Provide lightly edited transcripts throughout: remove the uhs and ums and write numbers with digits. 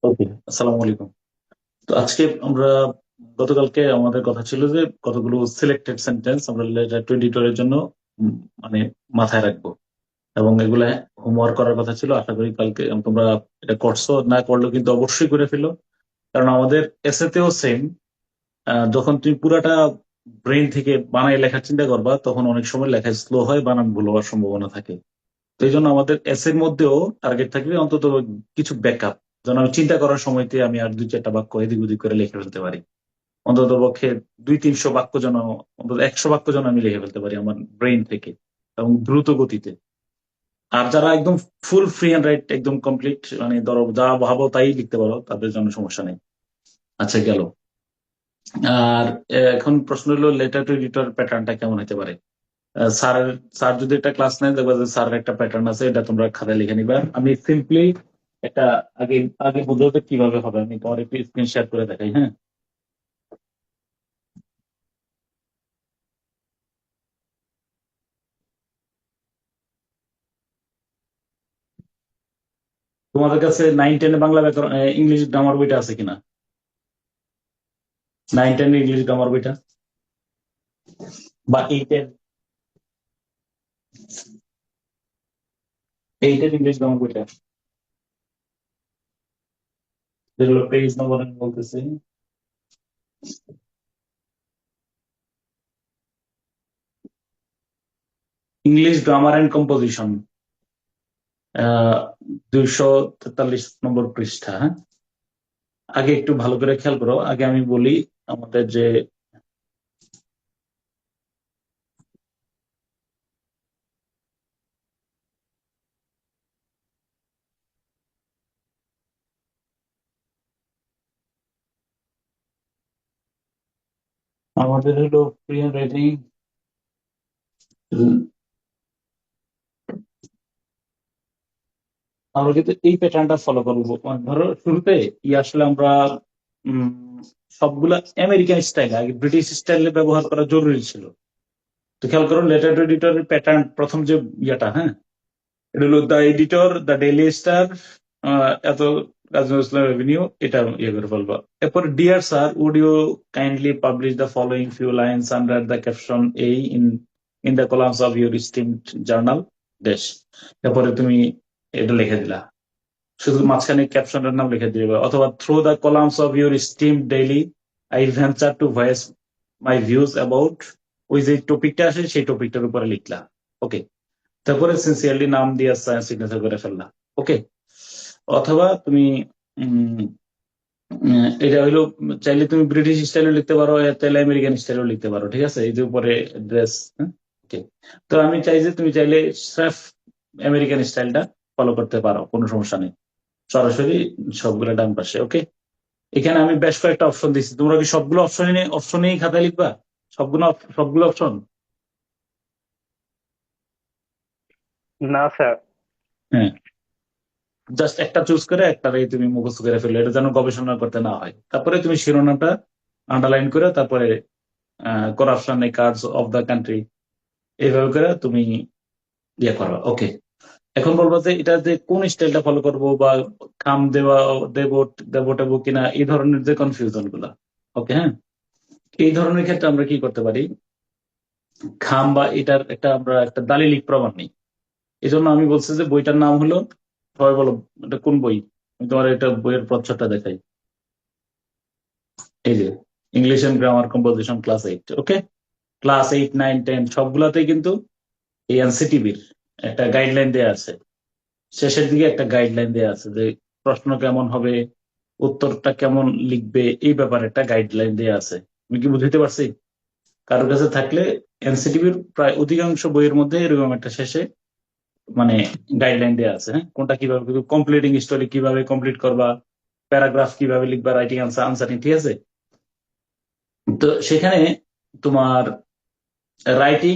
ওকে, আসসালামু আলাইকুম। তো আজকে আমরা গতকালকে আমাদের কথা ছিল যে কতগুলো সিলেক্টেড সেন্টেন্স আমরা লেটার 22 এর জন্য উম, মানে মাথায় রাখবো এবং এগুলা হোমওয়ার্ক করার কথা ছিল। আশা করি কালকে তোমরা এটা করছো, না করলেও কিন্তু অবশ্যই করে ফেলো। কারণ আমাদের এসেতেও সেম, যখন তুমি পুরাটা ব্রেন থেকে বানায় লেখার চিন্তা করবা তখন অনেক সময় লেখা স্লো হয়, বানান ভুল হওয়ার সম্ভাবনা থাকে। তো এই জন্য আমাদের এসের মধ্যেও টার্গেট থাকবে অন্তত কিছু ব্যাকআপ, যেন আমি চিন্তা করার সময়তে আমি আর দুই চারটা বাক্য এদিক ওদিক করে লিখে ফেলতে পারি। অন্তত পক্ষে 200-300 বাক্য যেন, অন্তত 100 বাক্য যেন আমি লিখে ফেলতে পারি আমার ব্রেইন থেকে এবং দ্রুত গতিতে। আর যারা একদম ফুল ফ্রি হ্যান্ড রাইট, একদম কমপ্লিট, মানে ধরো যা ভাবো তাই লিখতে পারো, তাদের জন্য সমস্যা নেই। আচ্ছা, গেল। আর এখন প্রশ্ন হলো লেটার টু এডিটর প্যাটার্নটা কেমন হতে পারে। স্যার স্যার যদি একটা ক্লাস নেয়, দেখবা যে স্যারের একটা প্যাটার্ন আছে, এটা তোমরা খাতায় লিখে নিবা। আমি সিম্পলি একটা আগে আগে বুঝতে কিভাবে হবে আমি তোমার একটু স্ক্রিন শেয়ার করে দেখাই, হ্যাঁ। তোমাদের কাছে 9-10 বাংলা ব্যাকরণ ইংলিশ গ্রামার বইটা আছে কিনা? 9-10 ইংলিশ গ্রামার বইটা বা এইটের ইংলিশ গ্রামার বইটা, যেগুলো পেজ নম্বর আমি বলতেছি। ইংলিশ গ্রামার এন্ড কম্পোজিশন, 243 নম্বর পৃষ্ঠা, হ্যাঁ। আগে একটু ভালো করে খেয়াল করো, আগে আমি বলি আমাদের যে আমাদের হলো ফ্রি হ্যান্ড রাইটিং। আমরা কিন্তু এই প্যাটার্নটা ফলো করবো, মানে ধরো শুরুতে আসলে আমরা উম, সবগুলা আমেরিকান স্টাইল, আগে ব্রিটিশ স্টাইলে ব্যবহার করা জরুরি ছিল। তো খেয়াল করো লেটার টু এডিটরের প্যাটার্ন, প্রথম যে ইয়েটা, হ্যাঁ, এটা হলো the editor, the daily star, এত কাজী নজরুল ইসলাম রেভিনিউ, এটা ইয়ে করে ফেলবা। এরপর dear sir, would you kindly publish the following few lines under the caption এই in in the columns of your esteemed journal Desh. এরপরে তুমি এটা লিখে দিলা, শুধু মাঝখানে ক্যাপশনের নাম লিখে দিবে, অথবা through the columns of your esteemed daily I venture to voice my views about, ওই যে টপিকটা আসে সেই টপিকটার উপরে লিখলা। ওকে, তারপরে সিনসিয়ারলি নাম দিয়ে সিগনেচার করে ফেললা। ওকে। অথবা তুমি উম, এটা হইলো, চাইলে তুমি ব্রিটিশ স্টাইলও লিখতে পারো, চাইলে আমেরিকান স্টাইলও লিখতে পারো, ঠিক আছে, এই যে উপরে ড্রেস। ওকে, তো আমি চাই যে তুমি চাইলে স্রেফ আমেরিকান স্টাইলটা ফলো করতে পারো, কোনো সমস্যা নেই। সরাসরি সবগুলো ডান পাশে। ওকে, এখানে আমি বেশ কয়েকটা অপশন দিচ্ছি, তোমরা কি সবগুলো অপশনেই খাতায় লিখবা? সবগুলো সবগুলো অপশন? না স্যার। হ্যাঁ, জাস্ট একটা চুজ করে একটারে তুমি মুখস্থ করে ফেলো, এটা যেন গবেষণা করতে না হয়। তারপরে তুমি শিরোনামটা আন্ডারলাইন করে তারপরে corruption cards of the country, এইভাবে করে তুমি ইয়ে করো। ওকে, এখন বলবো যে এটা যে কোন স্টাইলটা ফলো করবো, বা খাম দেওয়া দেব দেবো টেবো কিনা, এই ধরনের যে কনফিউশন গুলা। ওকে, হ্যাঁ, এই ধরনের ক্ষেত্রে আমরা কি করতে পারি, খাম বা এটার একটা আমরা একটা দালিলিক প্রমাণ নেই। এই জন্য আমি বলছি যে বইটার নাম হলো, সবাই বলো এটা কোন বই। আমি তোমার এটা বইয়ের প্রচ্ছদটা দেখাই, এই যে English and grammar composition class 8। Okay, class 8, 9, 10 সবগুলাতেই কিন্তু এই এনসিটিভির একটা গাইডলাইন দেওয়া আছে। শেষের দিকে একটা গাইডলাইন দেওয়া আছে যে প্রশ্ন কেমন হবে, উত্তরটা কেমন লিখবে, এই ব্যাপারে একটা গাইডলাইন দেওয়া আছে। আমি কি বুঝতে পারছি? কারোর কাছে থাকলে এনসিটিভির প্রায় অধিকাংশ বইয়ের মধ্যে এরকম একটা শেষে মানে গাইডলাইন দেওয়া আছে, হ্যাঁ, কোনটা কিভাবে কমপ্লিটিং স্টোরি কিভাবে কমপ্লিট করবা, প্যারাগ্রাফ কিভাবে লিখবা, রাইটিং আনসার আনসারিং, ঠিক আছে। তো সেখানে তোমার রাইটিং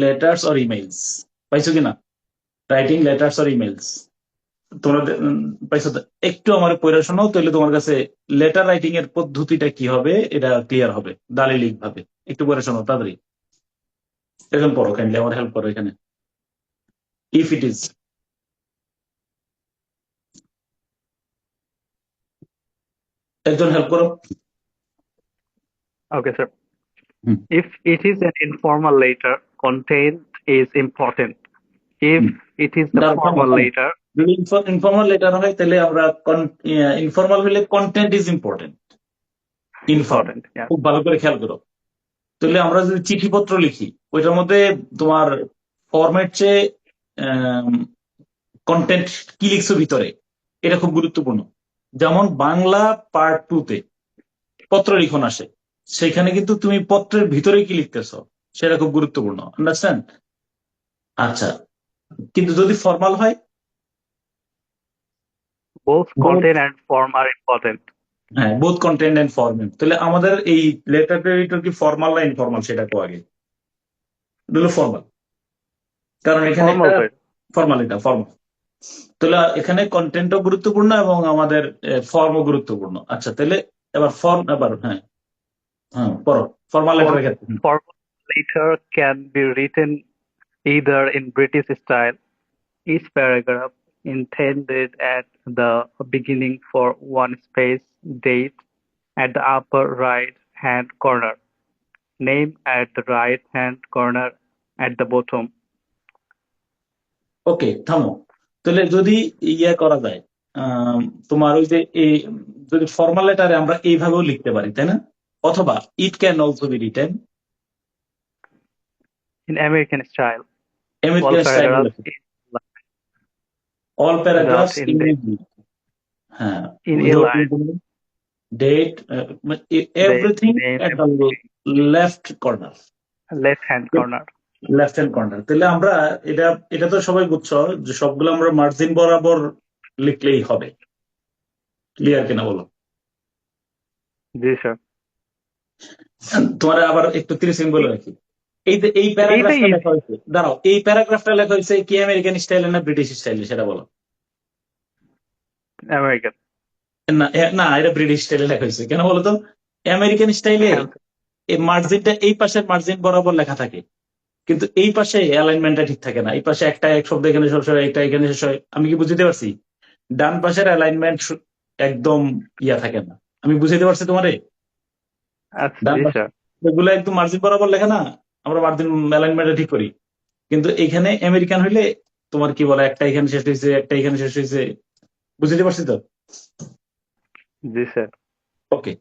লেটার্স অর ইমেইলস পাইছো কিনা? রাইটিং লেটার্স অর ইমেইলস তোমরা পাইছো তো? একটু আমার পড়ে শোনাও তাহলে তোমার কাছে লেটার রাইটিং এর পদ্ধতিটা কি হবে এটা ক্লিয়ার হবে দালিলিক ভাবে। একটু পড়ে শোনাও তাড়াতাড়ি, এখন পড়ো, কাইন্ডলি আমার হেল্প করো এখানে। ইফ ইট ইজ, একজন হেল্প করো। Okay, sir. Hmm, If it is an informal letter, content is important. If hmm. it is the দাঁড়াও, থামো formal থামো। letter, যদি ইনফর্মাল লেটার হয় তাহলে আমরা ইনফর্মাল হলে content is important. Informal, important. Yeah. খুব ভালো করে খেয়াল করো। তাহলে আমরা যদি চিঠিপত্র লিখি ওইটার মধ্যে তোমার ফরম্যাট চেয়ে কন্টেন্ট কি লিখছো ভিতরে এটা খুব গুরুত্বপূর্ণ। যেমন বাংলা পার্ট 2 তে পত্র লিখন আসে, সেখানে কিন্তু তুমি পত্রের ভিতরে কি লিখতেছো সেটা খুব গুরুত্বপূর্ণ। আন্ডারস্ট্যান্ড? আচ্ছা, কিন্তু যদি ফর্মাল হয়, Both both, content and form are important. হ্যাঁ বোথ কন্টেন্ট এন্ড ফরম্যাট, তাহলে আমাদের এই লেটার এডিটর কি ফর্মাল না ইনফর্মাল সেটা কো আগে। এগুলো ফর্মাল, কারণ এখানে একটা Formal, sir. ফর্মাল, এটা ফর্মাল। তাহলে এখানে কন্টেন্টও গুরুত্বপূর্ণ এবং আমাদের ফর্মও গুরুত্বপূর্ণ। আচ্ছা তাহলে এবার ফর্ম, এবার হ্যাঁ হ্যাঁ পড়ো ফর্মাল Form, লেটারের ক্ষেত্রে। formal letter can be written either in British style, each paragraph intended at the beginning for one space, date at the upper right hand corner, name at the right hand corner at the bottom. ওকে, থামো। তাহলে যদি ইয়ে করা যায়, আম, তোমার ওই যে এই, যদি ফর্মাল লেটারে আমরা এইভাবেও লিখতে পারি তাই না? অথবা it can also be written In American style, all American style, paragraphs all paragraphs without in indent হ্যাঁ in a without line, date, date, everything name, at the everything, left corner. left hand corner. Left hand corner, তাহলে আমরা এটা, এটা তো সবাই বুঝছো যে সবগুলো আমরা মার্জিন বরাবর লিখলেই হবে। ক্লিয়ার কিনা বলো? Yes, sir. তোমার আবার একটু 30 সেকেন্ড বলে রাখি। এই যে এই Either প্যারাগ্রাফটা লেখা easy, হয়েছে, দাঁড়াও, এই প্যারাগ্রাফটা লেখা হয়েছে কি আমেরিকান স্টাইলে না ব্রিটিশ স্টাইলে সেটা বলো। American. না না, এটা ব্রিটিশ স্টাইলে লেখা হয়েছে। কেন বলো তো? আমেরিকান স্টাইলে এই মার্জিনটা এই পাশের মার্জিন বরাবর লেখা থাকে, কিন্তু এই পাশে অ্যালাইনমেন্টটা ঠিক থাকে না। এই পাশে একটা এক শব্দ এখানে শেষ হয়, একটা এখানে শেষ হয়। আমি কি বুঝতে পারছি? ডান পাশের অ্যালাইনমেন্ট একদম ইয়া থাকে না। আমি বুঝাইতে পারছি তোমারে? ডান Yes, পাশে sir. এগুলো একদম মার্জিন বরাবর লেখা না, আমরা মার্জিন অ্যালাইনমেন্টটা ঠিক করি। কিন্তু এখানে আমেরিকান হইলে তোমার কি বলে, একটা এখানে শেষ হয়েছে, একটা এখানে শেষ হয়েছে। বুঝতে পারছি তো? Yes, sir. ওকে,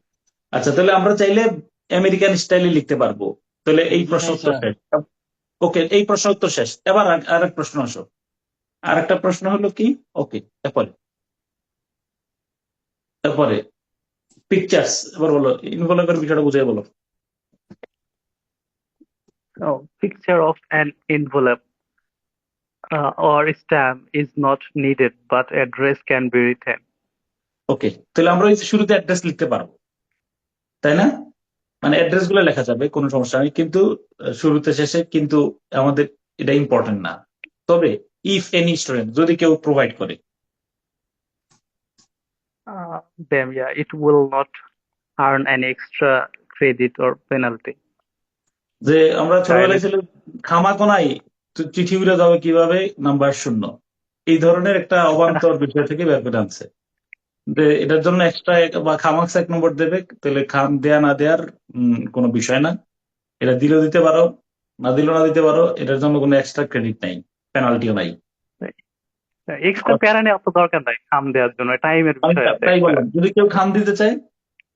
আচ্ছা তাহলে আমরা চাইলে আমেরিকান স্টাইলে লিখতে পারবো। তাহলে এই প্রশ্ন হ্যাঁ উত্তর স্যার। শেষ। ওকে, এই প্রশ্ন উত্তর শেষ। এবার আর এক প্রশ্ন আসো। আর একটা প্রশ্ন হলো কি, ওকে এরপরে, তারপরে পিকচার্স। এবার বলো ইনভলভের বিষয়টা বুঝিয়ে বলো। Oh, picture of an envelope or stamp is not needed, but address can be written. ওকে, তাহলে আমরা ওই যে শুরুতে অ্যাড্রেস লিখতে পারবো তাই না? মানে অ্যাড্রেস গুলো লেখা যাবে, কোনো সমস্যা নেই, কিন্তু শুরুতে শেষে কিন্তু আমাদের এটা ইম্পর্টেন্ট না। তবে ইফ এনি স্টুডেন্ট, যদি কেউ প্রোভাইড করে, Then, yeah, it will not earn any extra credit or penalty. যে আমরা ছোটবেলায় Silence. ছিল খামা কোনায় চিঠি উড়ে যাবে কিভাবে, নাম্বার শূন্য, এই ধরনের একটা অবান্তর বিষয় থেকে বের করে আনছে। যে এটার জন্য এক্সট্রা বা খামাক্স 1 নম্বর দেবে, তাহলে খাম দেয়া না দেওয়ার কোনো বিষয় না। এটা দিলেও দিতে পারো, না দিলেও না দিতে পারো, এটার জন্য কোনো এক্সট্রা ক্রেডিট নাই, পেনাল্টিও নাই। এক্সট্রা প্যারা নেওয়া তো দরকার নাই খাম দেওয়ার জন্য, টাইমের আমি বিষয় আছে তাই একটা। বললাম, যদি কেউ খাম দিতে চায়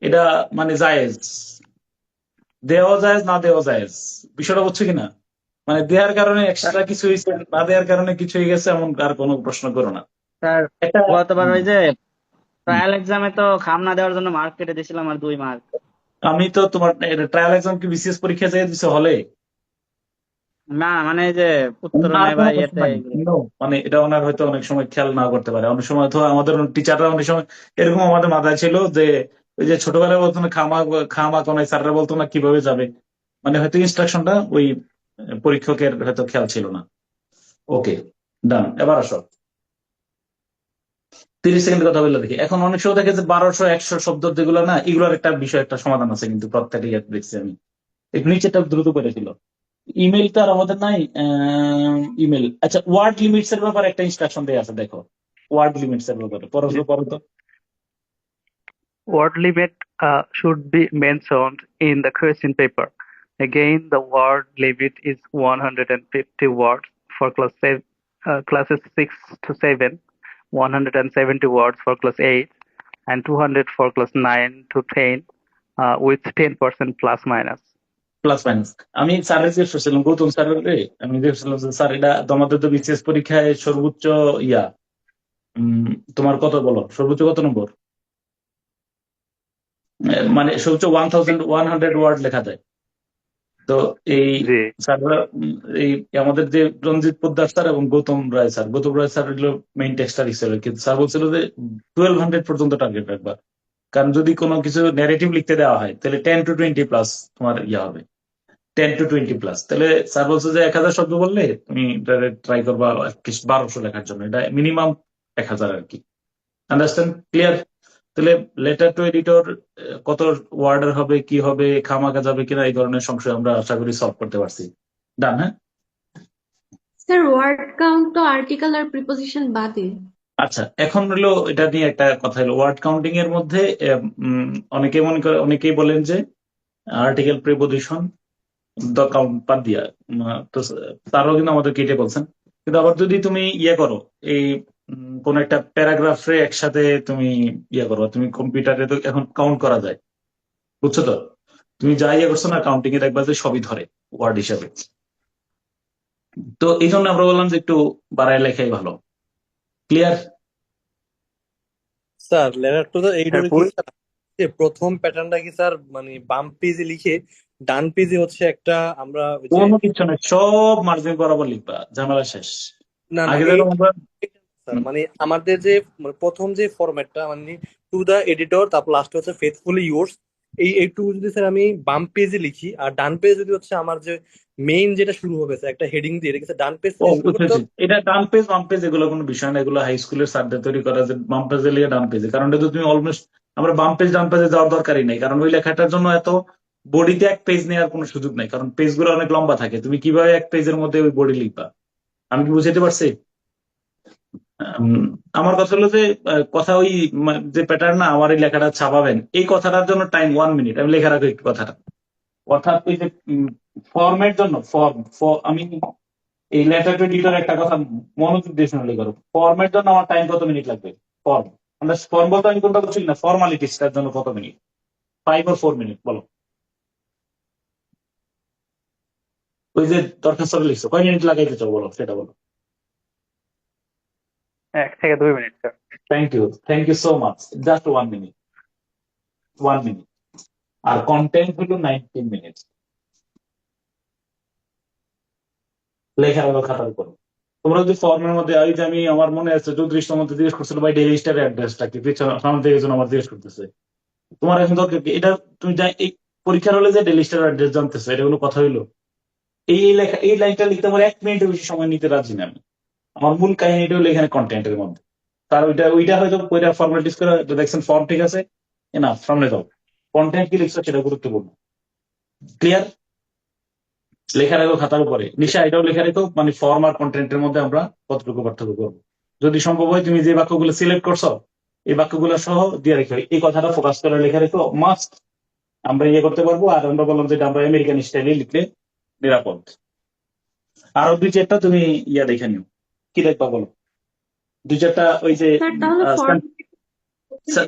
এটা মানে জায়েজ, দেওয়া জায়েজ না দেওয়া জায়েজ, বিষয়টা বুঝছো কিনা? মানে দেওয়ার কারণে এক্সট্রা কিছু হয়েছে, না দেওয়ার কারণে কিছু হয়ে গেছে, এমন আর কোনো প্রশ্ন করো না। স্যার একটা গতবার ওই যে হুম, ট্রায়াল এক্সামে তো খাম না দেওয়ার জন্য মার্ক কেটে দিয়েছিলাম আর 2 মার্ক। আমি তো তোমার ট্রায়াল এক্সাম কি বিসিএস পরীক্ষা যেয়ে দিছো হলে? না মানে এই যে আর উত্তরণে বা কোনো প্রশ্ন ইয়েতে নাই। এগুলো। No, মানে এটা ওনার হয়তো অনেক সময় খেয়াল না করতে পারে, অনেক সময় তো আমাদের টিচাররা অনেক সময় এরকম আমাদের মাথায় ছিল যে ওই যে ছোটবেলায় বলতো না খামা খামা কোনায়, স্যাররা বলতো না কিভাবে যাবে, মানে হয়তো ইনস্ট্রাকশনটা ওই পরীক্ষকের হয়তো খেয়াল ছিল না। ওকে, ডান। এবার আসো 30 সেকেন্ড কথা বলে দেখি। এখন অনেক সময় দেখে যে 1200 100 শব্দ যেগুলো না, এগুলোর একটা বিষয়, একটা সমাধান আছে কিন্তু প্রত্যেকটা ইয়াতে দেখছি আমি। একটু নিচেটা দ্রুত করে ছিল। ইমেল তো আর আমাদের নাই। ইমেল, আচ্ছা ওয়ার্ড লিমিটস এর ব্যাপারে একটা ইনস্ট্রাকশন দেওয়া আছে, দেখো ওয়ার্ড লিমিটস এর ব্যাপারে পড়ো তো, পড়ো তো। Word limit should be mentioned in the question paper. Again, the word limit is 150 words for classes 6 to 7, 170 words for class 8, and 200 for class 9 to 10, with 10% plus minus. Plus minus. আমি স্যারের জিজ্ঞেস করছিলাম, গৌতম স্যারের আমি জিজ্ঞেস করছিলাম যে, স্যার এটা তোমাদের তো বিসিএস পরীক্ষায় সর্বোচ্চ ইয়া তোমার কত বলো, সর্বোচ্চ কত নম্বর? মানে সর্বোচ্চ 1100 ওয়ার্ড লেখা যায়। তো এই জি স্যাররা এই আমাদের যে রঞ্জিত পোদ্দার স্যার এবং গৌতম রায় স্যার হলো মেইন টেক্সটার হিসেবে, কিন্তু স্যার বলছিল যে 1200 পর্যন্ত টার্গেট রাখবা, কারণ যদি কোনো কিছু ন্যারেটিভ লিখতে দেওয়া হয় তাহলে 10 to 20 প্লাস তোমার ইয়া হবে, 10 to 20 প্লাস। তাহলে স্যার বলছে যে 1000 শব্দ বললে তুমি ট্রাই করবা 1200 লেখার জন্য, এটা মিনিমাম 1000 আর কি। আন্ডারস্ট্যান্ড? ক্লিয়ার? তাহলে লেটার টু এডিটর কত ওয়ার্ডের হবে, কি হবে, খামাখা যাবে কিনা, এই ধরনের সংশয় আমরা আশা করি সলভ করতে পারছি। ডান? হ্যাঁ, স্যার ওয়ার্ড কাউন্ট তো আর্টিকেল আর প্রিপোজিশন বাদে। আচ্ছা, এখন হলো এটা নিয়ে একটা কথা হলো, ওয়ার্ড কাউন্টিং এর মধ্যে অনেকে মনে করে, অনেকেই বলেন যে আর্টিকেল প্রিপোজিশন দ্য কাউন্ট বাদ দিয়া, তো তারও কিন্তু আমাদেরকে এটা বলছেন। কিন্তু আবার যদি তুমি ইয়ে করো, এই কোন একটা প্যারাগ্রাফে একসাথে তুমি ইয়ে করো, তুমি কম্পিউটারে তো এখন কাউন্ট করা যায়, বুঝছো তো? তুমি যা ইয়ে করছো না কাউন্টিং এ, দেখবা যে সবই ধরে ওয়ার্ড হিসাবে। তো এই জন্য আমরা বললাম যে একটু বাড়ায় লেখাই ভালো। Clear? Sir letter to the sir editor কি স্যার, যে প্রথম প্যাটার্নটা কি স্যার মানে বাম পেজে লিখে ডান পেজে হচ্ছে একটা আমরা ওই যে কোনো কিছু নয়, সব মার্জিন বরাবর লিখবা, ঝামেলা শেষ। না না আগে এই যেরকম আমরা স্যার মানে আমাদের যে মানে প্রথম যে ফরম্যাটটা মানে টু দ্য এডিটর, তারপর লাস্টে হচ্ছে ফেথফুলি ইয়োর্স, এইটুকু যদি স্যার আমি বাম পেজে লিখি আর ডান পেজে যদি হচ্ছে আমার যে মেইন যেটা শুরু হবে স্যার একটা হেডিং দিয়ে, এটা কি স্যার ডান পেজ ও থেকে শুরু করতে বুঝেছি, হবে? এটা ডান পেজ বাম পেজ এগুলো কোনো বিষয় না, এগুলো হাই স্কুলের স্যারদের তৈরি করা, যে বাম পেজে লিখে ডান পেজে, কারণ এটা তো তুমি অলমোস্ট, আমরা বাম পেজ ডান পেজে যাওয়ার দরকারই নেই, কারণ ওই লেখাটার জন্য এত বডিতে এক পেজ নেওয়ার কোনো সুযোগ নাই, কারণ পেজ গুলো অনেক লম্বা থাকে, তুমি কিভাবে এক পেজের মধ্যে ওই বডি লিখবা? আমি কি বুঝাতে পারছি? উম, আমার কথা হলো যে কথা ওই যে প্যাটার্ন না, আমার এই লেখাটা ছাপাবেন, এই কথাটার জন্য টাইম 1 মিনিট, আমি লেখা রাখবো একটু কথাটা। অর্থাৎ ওই যে ফর্মের জন্য আমি এই লেটার টু এডিটর একটা কথা মনোযোগ দিয়ে শুনলে করো, ফর্মের জন্য আমার টাইম কত মিনিট লাগবে? ফর্ম, আমরা ফর্ম বলতে আমি কোনটা বলছি না, ফর্মালিটিসটার জন্য কত মিনিট? 5 or 4 মিনিট বলো। ওই যে দরখাস্ত লিখছো, কয় মিনিট লাগাইতে চাও বলো, সেটা বলো। 1 থেকে 2 minute sir. Thank you so much, just 1 minute, 1 minute. আর কন্টেন্ট হলো 19 মিনিট, লেখার হলো খাতার উপর। তোমরা যদি ফর্মের মধ্যে, ওই যে আমি, আমার মনে আছে 34টার মধ্যে জিজ্ঞেস করছিল ভাই ডেইলি স্টারের অ্যাড্রেসটা কি, সামনে থেকে একজন আমার জিজ্ঞেস করতেছে, তোমার এখন দরকার কি এটা? তুমি যা এই পরীক্ষার হলে যে ডেইলি স্টারের অ্যাড্রেস জানতেছো, এটা কোনো কথা হইলো? এই লেখা, এই লাইনটা লিখতে আমার 1 মিনিটের বেশি সময় নিতে রাজি না আমি। আমার মূল কাহিনীটা হলো এখানে কন্টেন্টের মধ্যে। তার ওইটা হয়তো ওইটা ফর্মালিটিস করে দেখছেন, ফর্ম ঠিক আছে না, সামনে যাও, কন্টেন্ট কি লিখছো সেটা গুরুত্বপূর্ণ। ক্লিয়ার? লেখা রাখো খাতার উপরে, নিশা এটাও লেখা রেখো, মানে ফর্ম আর কন্টেন্টের মধ্যে আমরা কতটুকু পার্থক্য করবো। যদি সম্ভব হয় তুমি যে বাক্যগুলো সিলেক্ট করছো এই বাক্যগুলো সহ দিয়ে রেখো, এই কথাটা ফোকাস করে লেখা রেখো, মাস্ট আমরা ইয়ে করতে পারবো। আর আমরা বললাম যেটা আমরা আমেরিকান স্টাইলে লিখলে নিরাপদ। আরো 2-4টা তুমি ইয়া দেখে নিও, কি দেখবা বলো? 2-4টা ওই যে স্যার তাহলে ফর্ম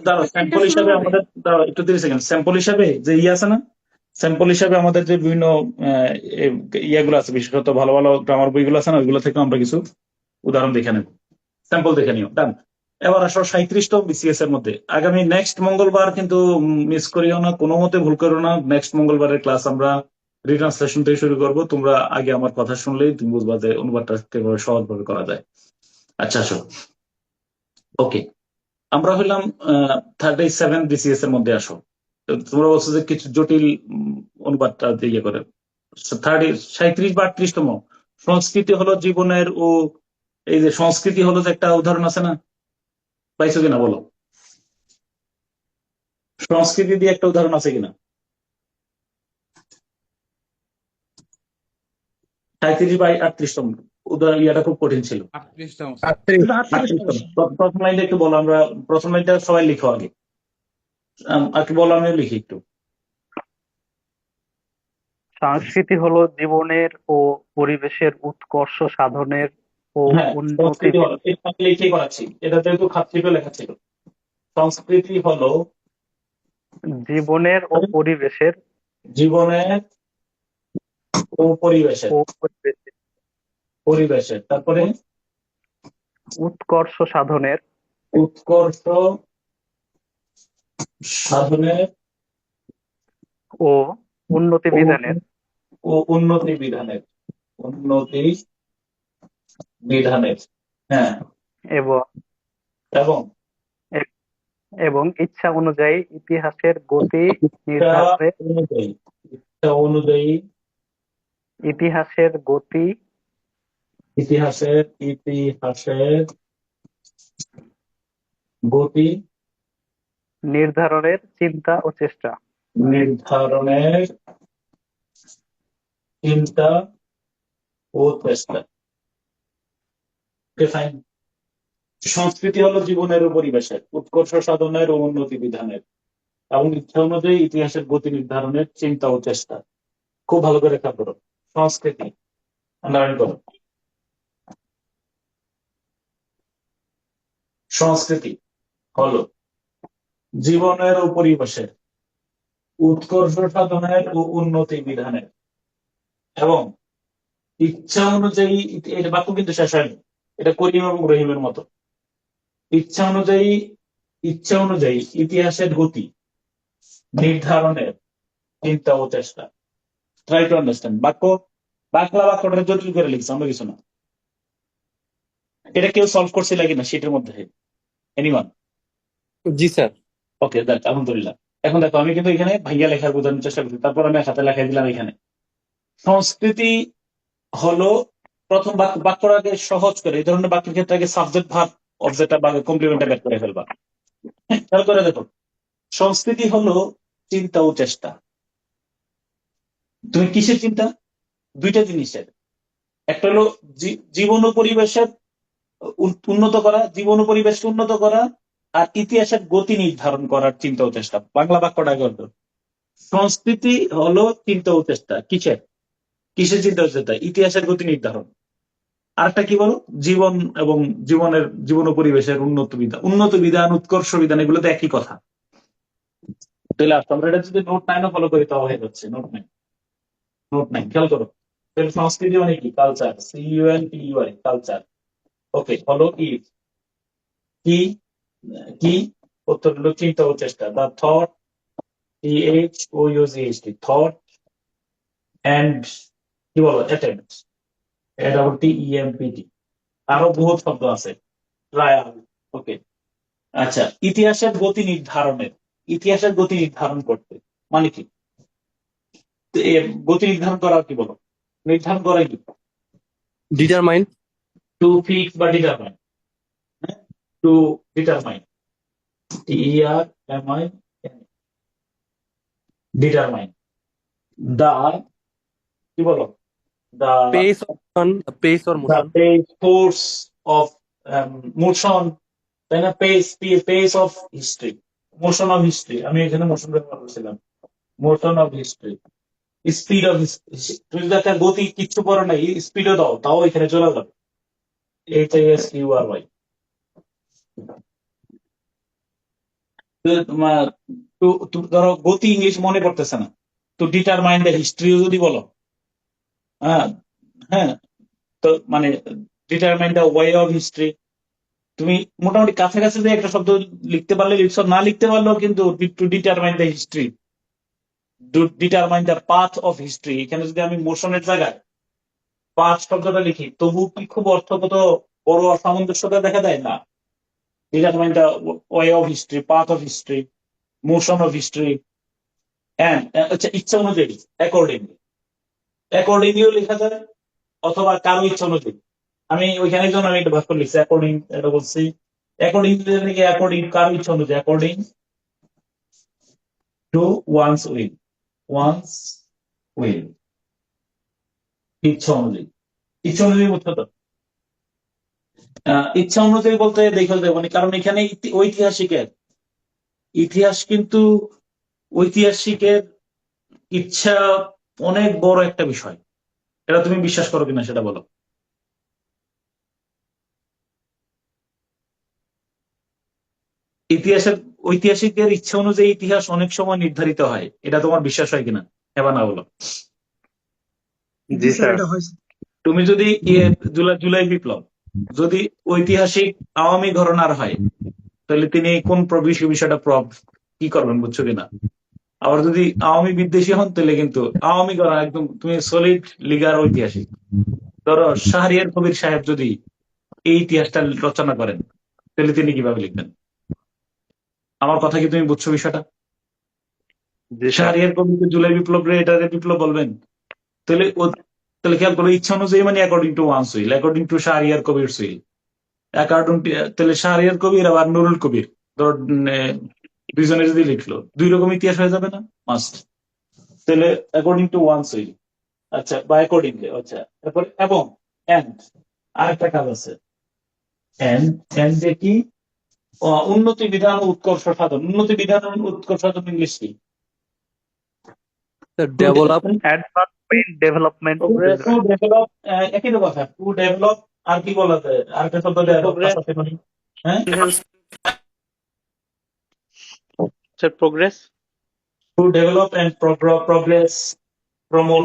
দাঁড়াও, স্যাম্পল হিসাবে আমাদের, দাঁড়াও একটু 30 সেকেন্ড, স্যাম্পল হিসাবে যে ইয়ে আছে না, স্যাম্পল হিসাবে আমাদের যে বিভিন্ন ইয়েগুলো আছে, বিশেষত ভালো ভালো গ্রামার বইগুলো আছে না, ওইগুলো থেকে আমরা কিছু উদাহরণ দেখে নেব, স্যাম্পল দেখে নিও। ডান। এবার আসো 37তম বিসিএস এর মধ্যে, আগামী নেক্সট মঙ্গলবার কিন্তু মিস করিও না, কোনো মতে ভুল করো না। নেক্সট মঙ্গলবারের ক্লাস আমরা রিট্রান্সলেশন থেকে শুরু করবো, তোমরা আগে আমার কথা শুনলেই তুমি বুঝবা যে অনুবাদটা কিভাবে সহজভাবে করা যায়। আচ্ছা আসো, ওকে, আমরা হইলাম 37 বিসিএস এর মধ্যে। আসো, তো তোমরা বলছো যে কিছু জটিল অনুবাদটা ইয়ে করে, 37 বা 38তম, সংস্কৃতি হলো জীবনের ও, এই যে সংস্কৃতি হলো যে একটা উদাহরণ আছে না, পাইছো কিনা বলো? সংস্কৃতি দিয়ে একটা উদাহরণ আছে কিনা? 37 বা 38তম উদাহরণ, ইয়াটা খুব কঠিন ছিল। 38 38তম, প্রথম লাইনটা একটু বলো, আমরা প্রথম লাইনটা সবাই লিখো আগে। আর কি বলো, আমি লিখি একটু। সংস্কৃতি হলো জীবনের ও পরিবেশের উৎকর্ষ সাধনের ও হ্যাঁ, উন্নতি সংস্কৃতি হলো, এটা আমি লিখে করাচ্ছি, এটা যেহেতু খাপচিপে লেখা ছিল। সংস্কৃতি হলো জীবনের ও পরিবেশের জীবনের ও পরিবেশের, পরিবেশের তারপরে উৎকর্ষ সাধনের উৎকর্ষ সাধনের ও উন্নতি বিধানের ও উন্নতি বিধানের, উন্নতি বিধানের। হ্যাঁ, এবং এবং এবং ইচ্ছা অনুযায়ী ইতিহাসের গতি ইচ্ছা নির্ধারণে অনুযায়ী, ইচ্ছা অনুযায়ী ইতিহাসের গতি ইতিহাসের ইতিহাসের গতি নির্ধারণের চিন্তা ও চেষ্টা। নির্ধারণের চিন্তা ও চেষ্টা। Okay, fine. সংস্কৃতি হলো জীবনের ও পরিবেশের উৎকর্ষ সাধনের ও উন্নতি বিধানের এবং ইচ্ছা অনুযায়ী ইতিহাসের গতি নির্ধারণের চিন্তা ও চেষ্টা। খুব ভালো করে খেয়াল করো, সংস্কৃতি আন্ডারলাইন করো। সংস্কৃতি হলো জীবনের ও পরিবেশের উৎকর্ষ সাধনের ও উন্নতি বিধানের এবং ইচ্ছা অনুযায়ী, এটা বাক্য কিন্তু শেষ হয়নি, এটা করিম এবং রহিমের মতো। ইচ্ছা অনুযায়ী, ইচ্ছা অনুযায়ী ইতিহাসের গতি নির্ধারণের চিন্তা ও চেষ্টা। Try to understand. বাংলা বাক্যটা জটিল করে লিখছে, অন্য কিছু না। এটা কেউ সলভ করছিল কিনা শীটের মধ্যে? এনিওয়ান? জি স্যার। ওকে, দেখ, আলহামদুলিল্লাহ। এখন দেখো, আমি কিন্তু এখানে ভাইয়া লেখার বোঝানোর চেষ্টা করছি, তারপর আমি খাতে লেখাই দিলাম এখানে। সংস্কৃতি হলো প্রথম বাক্যটাকে সহজ করে, এই ধরনের বাক্যের ক্ষেত্রে আগে সাবজেক্ট ভার্ব অবজেক্ট বা কমপ্লিমেন্টটা বের করে ফেলবা। খেয়াল করে দেখো, সংস্কৃতি হলো চিন্তা ও চেষ্টা। তুমি কিসের চিন্তা? দুইটা জিনিসের। একটা হলো জীবন ও পরিবেশের উন্নত করা, জীবন ও পরিবেশকে উন্নত করা, আর ইতিহাসের গতি নির্ধারণ করার চিন্তা ও চেষ্টা। বাংলা বাক্যটা করতো, সংস্কৃতি হলো চিন্তা ও চেষ্টা। কিসের কিসের চিন্তা ও চেষ্টা? ইতিহাসের গতি নির্ধারণ। আরেকটা কি বলো? জীবন এবং জীবন ও পরিবেশের উন্নত বিধান, উৎকর্ষ বিধান, এগুলো তো একই কথা। তাহলে আমরা এটা যদি নোট 9 ফলো করি তাও হয়ে যাচ্ছে। নোট 9 খেয়াল করো। তাহলে সংস্কৃতি মানে কি? Culture, CULTUR, culture. ওকে, হলো কি কি কি উত্তর হলো চিন্তা ও চেষ্টা। দা থট, THOUGHT, থট, এন্ড কি বলো, অ্যাটেম্পট, ATTEMPT। আরো বহুত শব্দ আছে, ট্রায়াল। ওকে, আচ্ছা, ইতিহাসের গতি নির্ধারণের, ইতিহাসের গতি নির্ধারণ করতে মানে কি? তো গতি নির্ধারণ করা কি বলো? নির্ধারণ করা কি? ডিটারমাইন। টু ফিক্স বা determine. To determine, TERMIN, determine. The কি বলো? The pace or motion, pace or motion. Force of motion, তাই না? Pace of history, motion of history. আমি এখানে মোশন ব্যবহার করছিলাম। Motion of history, speed of history. তুমি যদি একটা গতি কিচ্ছু করো নাই, স্পিডও দাও, তাও এখানে চলে যাবে। HISQRY। তোমার ধরো গতি ইংলিশ মনে পড়তেছে না, তো ডিটারমাইন দ্য হিস্ট্রিও যদি বলো, হ্যাঁ হ্যাঁ, তো মানে determine the way of history. তুমি মোটামুটি কাছাকাছি যে একটা শব্দ লিখতে পারলে লিখছো, না লিখতে পারলেও কিন্তু two determine the history, two determine the path of history. এখানে যদি আমি মোশনের জায়গায় পাথ শব্দটা লিখি, তবু কি খুব অর্থগত বড় অসামঞ্জস্যতা দেখা দেয়? না। Determine the way of history, path of history, motion of history, and আচ্ছা, ইচ্ছা অনুযায়ী, অ্যাকর্ডিংলি, অ্যাকর্ডিংলিও লেখা যায়, অথবা কারো ইচ্ছা অনুযায়ী। আমি ওইখানে জন্য আমি একটা ভাগ করে লিখছি, অ্যাকর্ডিং, এটা বলছি। অ্যাকর্ডিং থেকে অ্যাকর্ডিং, কারো ইচ্ছা অনুযায়ী, according to one's will, one's will, ইচ্ছা অনুযায়ী। ইচ্ছা অনুযায়ী বুঝছো তো? ইচ্ছা অনুযায়ী বলতে দেখো, মানে কারণ এখানে ঐতিহাসিকের ইতিহাস কিন্তু ঐতিহাসিকের ইচ্ছা অনেক বড় একটা বিষয়। এটা তুমি বিশ্বাস করো কিনা সেটা বলো। ইতিহাসের ঐতিহাসিকদের ইচ্ছা অনুযায়ী ইতিহাস অনেক সময় নির্ধারিত হয়, এটা তোমার বিশ্বাস হয় কিনা? এবার না বলো। জি স্যার স্যার। এটা হয়। তুমি যদি জুলাই জুলাই বিপ্লব যদি ঐতিহাসিক আওয়ামী ঘরানার হয়, তাহলে তিনি কোন বিষয়টা কি করবেন বুঝছো কিনা? আবার যদি আওয়ামী বিদ্বেষী হন, তাহলে কিন্তু আওয়ামী ঘরানা একদম তুমি সলিড লিগার ঐতিহাসিক। ধরো শাহরিয়ার কবির সাহেব যদি এই ইতিহাসটা রচনা করেন, তাহলে তিনি কিভাবে লিখবেন? আমার কথা কি তুমি বুঝছো বিষয়টা? জি স্যার। শাহরিয়ার কবিকে জুলাই বিপ্লব রে এটা বিপ্লব বলবেন? তাহলে তাহলে খেয়াল করো, ইচ্ছা অনুযায়ী মানে according to one will, according to Shahriar Kabir will, according তাহলে শাহরিয়ার কবির আবার নুরুল কবির, ধর দুইজনে যদি লিখলো, দুই রকম ইতিহাস হয়ে যাবে না? মাস্ট। তাহলে অ্যাকর্ডিং টু ওয়ান সুইল, আচ্ছা, বা অ্যাকর্ডিংলি, আচ্ছা। তারপর এবং এন্ড আরেকটা কাজ আছে, এন্ড এন্ড যে কি, উন্নতি বিধান ও উৎকর্ষ সাধন। উন্নতি বিধান ও উৎকর্ষ সাধন ইংলিশ কি? Sir develop. Advancement, development, to develop, একই তো কথা, টু ডেভেলপ। আর কি বলা যায়, আরেকটা শব্দ Progress. হ্যাঁ, sir, progress. To develop and progress, promote.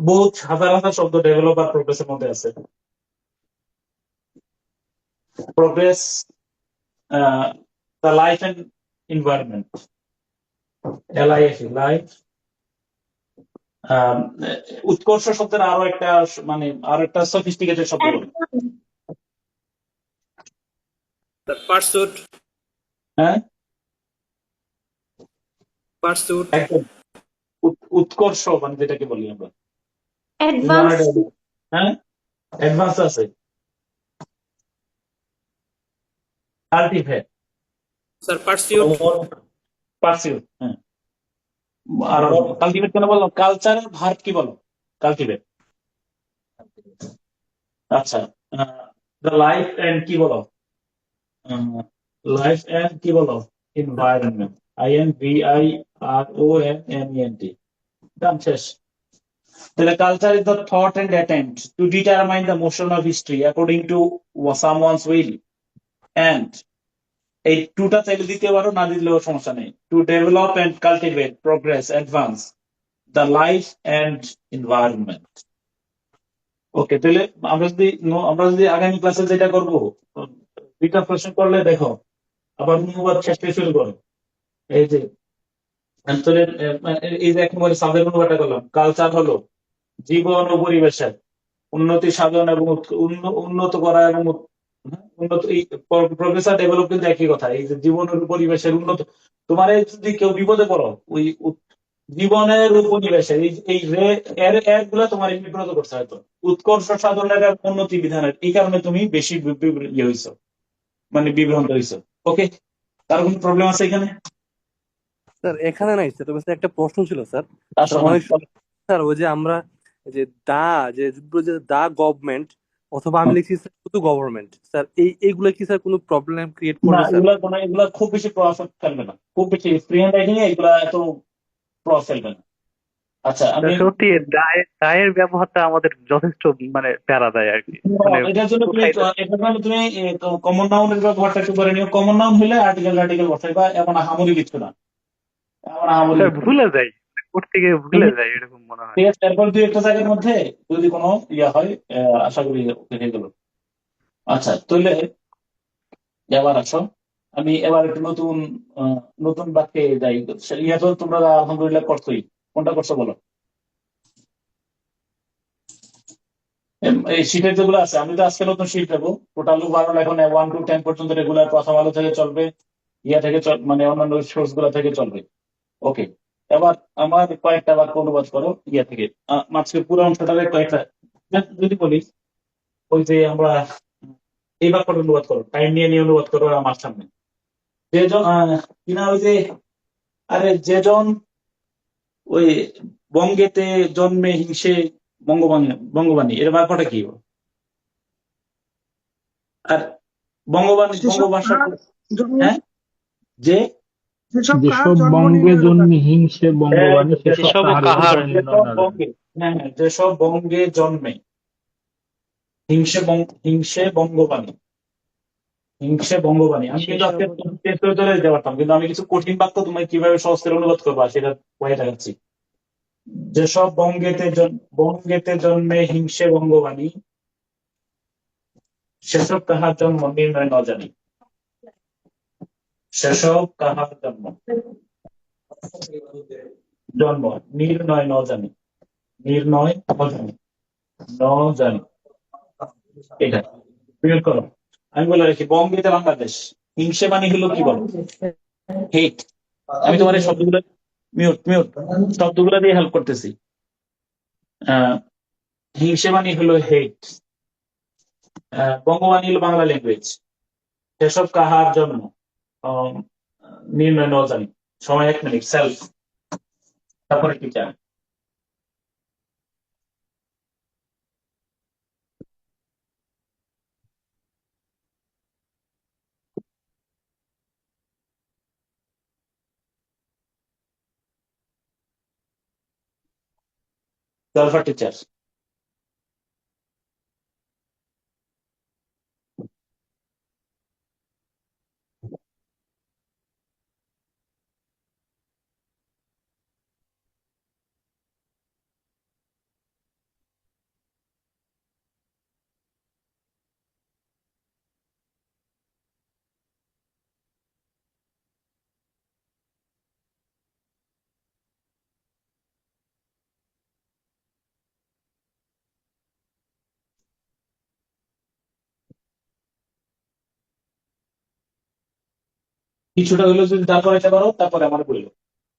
বহুত হাজার হাজার শব্দ ডেভেলপ আর প্রোগ্রেসের মধ্যে আছে। Progress, the life and environment, LIF, life. উৎকর্ষ শব্দের আরো একটা মানে আরো একটা সফিস্টিকেটেড শব্দ বলে। পারসুট। হ্যাঁ, পারসুট। একদম। উৎকর্ষ মানে যেটাকে বলি আমরা, অ্যাডভান্স। হ্যাঁ, অ্যাডভান্স আছে। Cultivate, sir pursuit. পারসিউট, হ্যাঁ। আর কাল্টিভেট কেন বললাম? কালচারের ভার্ব কি বলো? কাল্টিভেট। আচ্ছা, দ্য লাইফ এন্ড কি বলো? লাইফ এন্ড কি বলো? Environment, INVIRONMENT। দাম শেষ। তাহলে culture is the thought and attempt to determine the motion of history according to someone's will. And এই টুটা চাইলে দিতে পারো, না দিলেও সমস্যা নেই। To develop and cultivate, progress, advance the life and environment. Okay, তাহলে আমরা যদি আগামী ক্লাসে যেটা করবো, দুইটা প্রশ্ন করলে দেখো, আবার অনুবাদ শেষ থেকে শুরু করো। এই যে অঞ্চলের এই যে একেবারে সাবের অনুবাদটা করলাম, কালচার হলো জীবন ও পরিবেশের উন্নতি সাধন এবং উন্নত করা এবং উন্নত, এই প্রোগ্রেস আর ডেভেলপ কিন্তু একই কথা। এই যে জীবনের পরিবেশের উন্নত, তোমার যদি কেউ বিপদে পড়ো, ওই জীবনের উপনিবেশের এই এর এর গুলা তোমার বিব্রত করছে হয়তো, উৎকর্ষ সাধনের আর উন্নতি বিধানের, এই কারণে তুমি বেশি ইয়ে হইছো, মানে বিভ্রান্ত হইছো। ওকে, তার কোনো প্রবলেম আছে এখানে? স্যার এখানে নাই স্যার, তবে স্যার একটা প্রশ্ন ছিল স্যার। আসো না। অনেক স্যার ওই যে আমরা যে দা গভর্নমেন্ট, অথবা আমি লিখছি স্যার শুধু গভর্নমেন্ট, স্যার এইগুলা কি স্যার কোনো প্রবলেম ক্রিয়েট না, করবে স্যার? এগুলা খুব বেশি প্রভাব ফেলবে না, খুব বেশি ফ্রি হ্যান্ড রাইটিং এ এগুলা এত প্রভাব ফেলবে না। আচ্ছা, আমি সত্যি দায়ের ব্যবহারটা আমাদের যথেষ্ট মানে প্যারা দেয় আর কি। মানে এটার জন্য তুমি কমন নাউনের ব্যবহারটা একটু করে নিও। কমন নাউন হলে আর্টিকেল বসাইবা, এমন আহামরি কিছু না, এমন আহামরি স্যার কিছু না। ভুলে যাই, করতে গিয়ে ভুলে যাই এরকম মনে হয়। ঠিক আছে, তারপর দুই একটা জায়গার মধ্যে যদি কোনো ইয়া হয়, আশা করি হয়ে গেল। আচ্ছা, তাহলে এবার আসো, আমি এবার একটু নতুন বাক্যে যাই। ইয়া তো তোমরা আলহামদুলিল্লাহ করছোই, কোনটা করছো বলো? এই শীটের যেগুলো আছে, আমি তো আজকে নতুন শীট দেবো। টোটাল 12 এখন 1 to 10 পর্যন্ত রেগুলার প্রথম আলো থেকে চলবে, ইয়া থেকে মানে অন্যান্য সোর্স গুলা থেকে চলবে। ওকে, এবার আমার কয়েকটা বাক্য অনুবাদ করো ইয়া থেকে, আজকে পুরো অংশটারে কয়েকটা যদি বলি, ওই যে আমরা এই বাক্যটা অনুবাদ করো, টাইম নিয়ে নিয়ে অনুবাদ করো আমার সামনে। যেজন কিনা ওই যে, আরে যেজন ওই বঙ্গেতে জন্মে হিংসে বঙ্গবাণী, এর বাক্যটা কি? আর বঙ্গবাণী, বঙ্গভাষা, হ্যাঁ, যে যেসব কাহার যেসব জন্ম বঙ্গে নির্ণয় রোগ জন্মে হিংসে এই বঙ্গবাণী তো, সেসব যেসব কাহার কাহার জন্ম যেসব নির্ণয় না জানি। বঙ্গে, হ্যাঁ, যেসব বঙ্গে জন্মে হিংসে বঙ্গবাণী, হিংসে বঙ্গবাণী। আমি কিন্তু সেসব আজকে চেঞ্জ করে চলে যেতে পারতাম, কিন্তু আমি কিছু কঠিন বাক্য তোমায় কিভাবে সহজ করে অনুবাদ করবা সেটা ওয়ে দেখাচ্ছি। যেসব বঙ্গেতে জন্মে হিংসে বঙ্গবাণী, সেসব কাহার জন্ম নির্ণয় ন জানি। সেসব কাহার জন্ম নির্ণয় ন জানি, নির্ণয় ন জানি, ন জানি। এটা বিয়োগ করো। আমি বলে রাখি, বঙ্গেতে বাংলাদেশ, হিংসে মানে হলো কি বলো, হেট। আমি তোমার এই শব্দগুলো মিউট মিউট শব্দগুলো দিয়ে হেল্প করতেছি। আহ হিংসে মানে হলো হেট, বঙ্গবাণী হলো বাংলা ল্যাঙ্গুয়েজ। সেসব কাহার জন্ম আহ, নির্ণয় ন জানি। সময় 1 মিনিট, সেলফ, তারপরে টিচার। সেলফ আর টিচার। কিছুটা হইলো যদি তারপরে এটা পারো, তারপরে আমার বললো,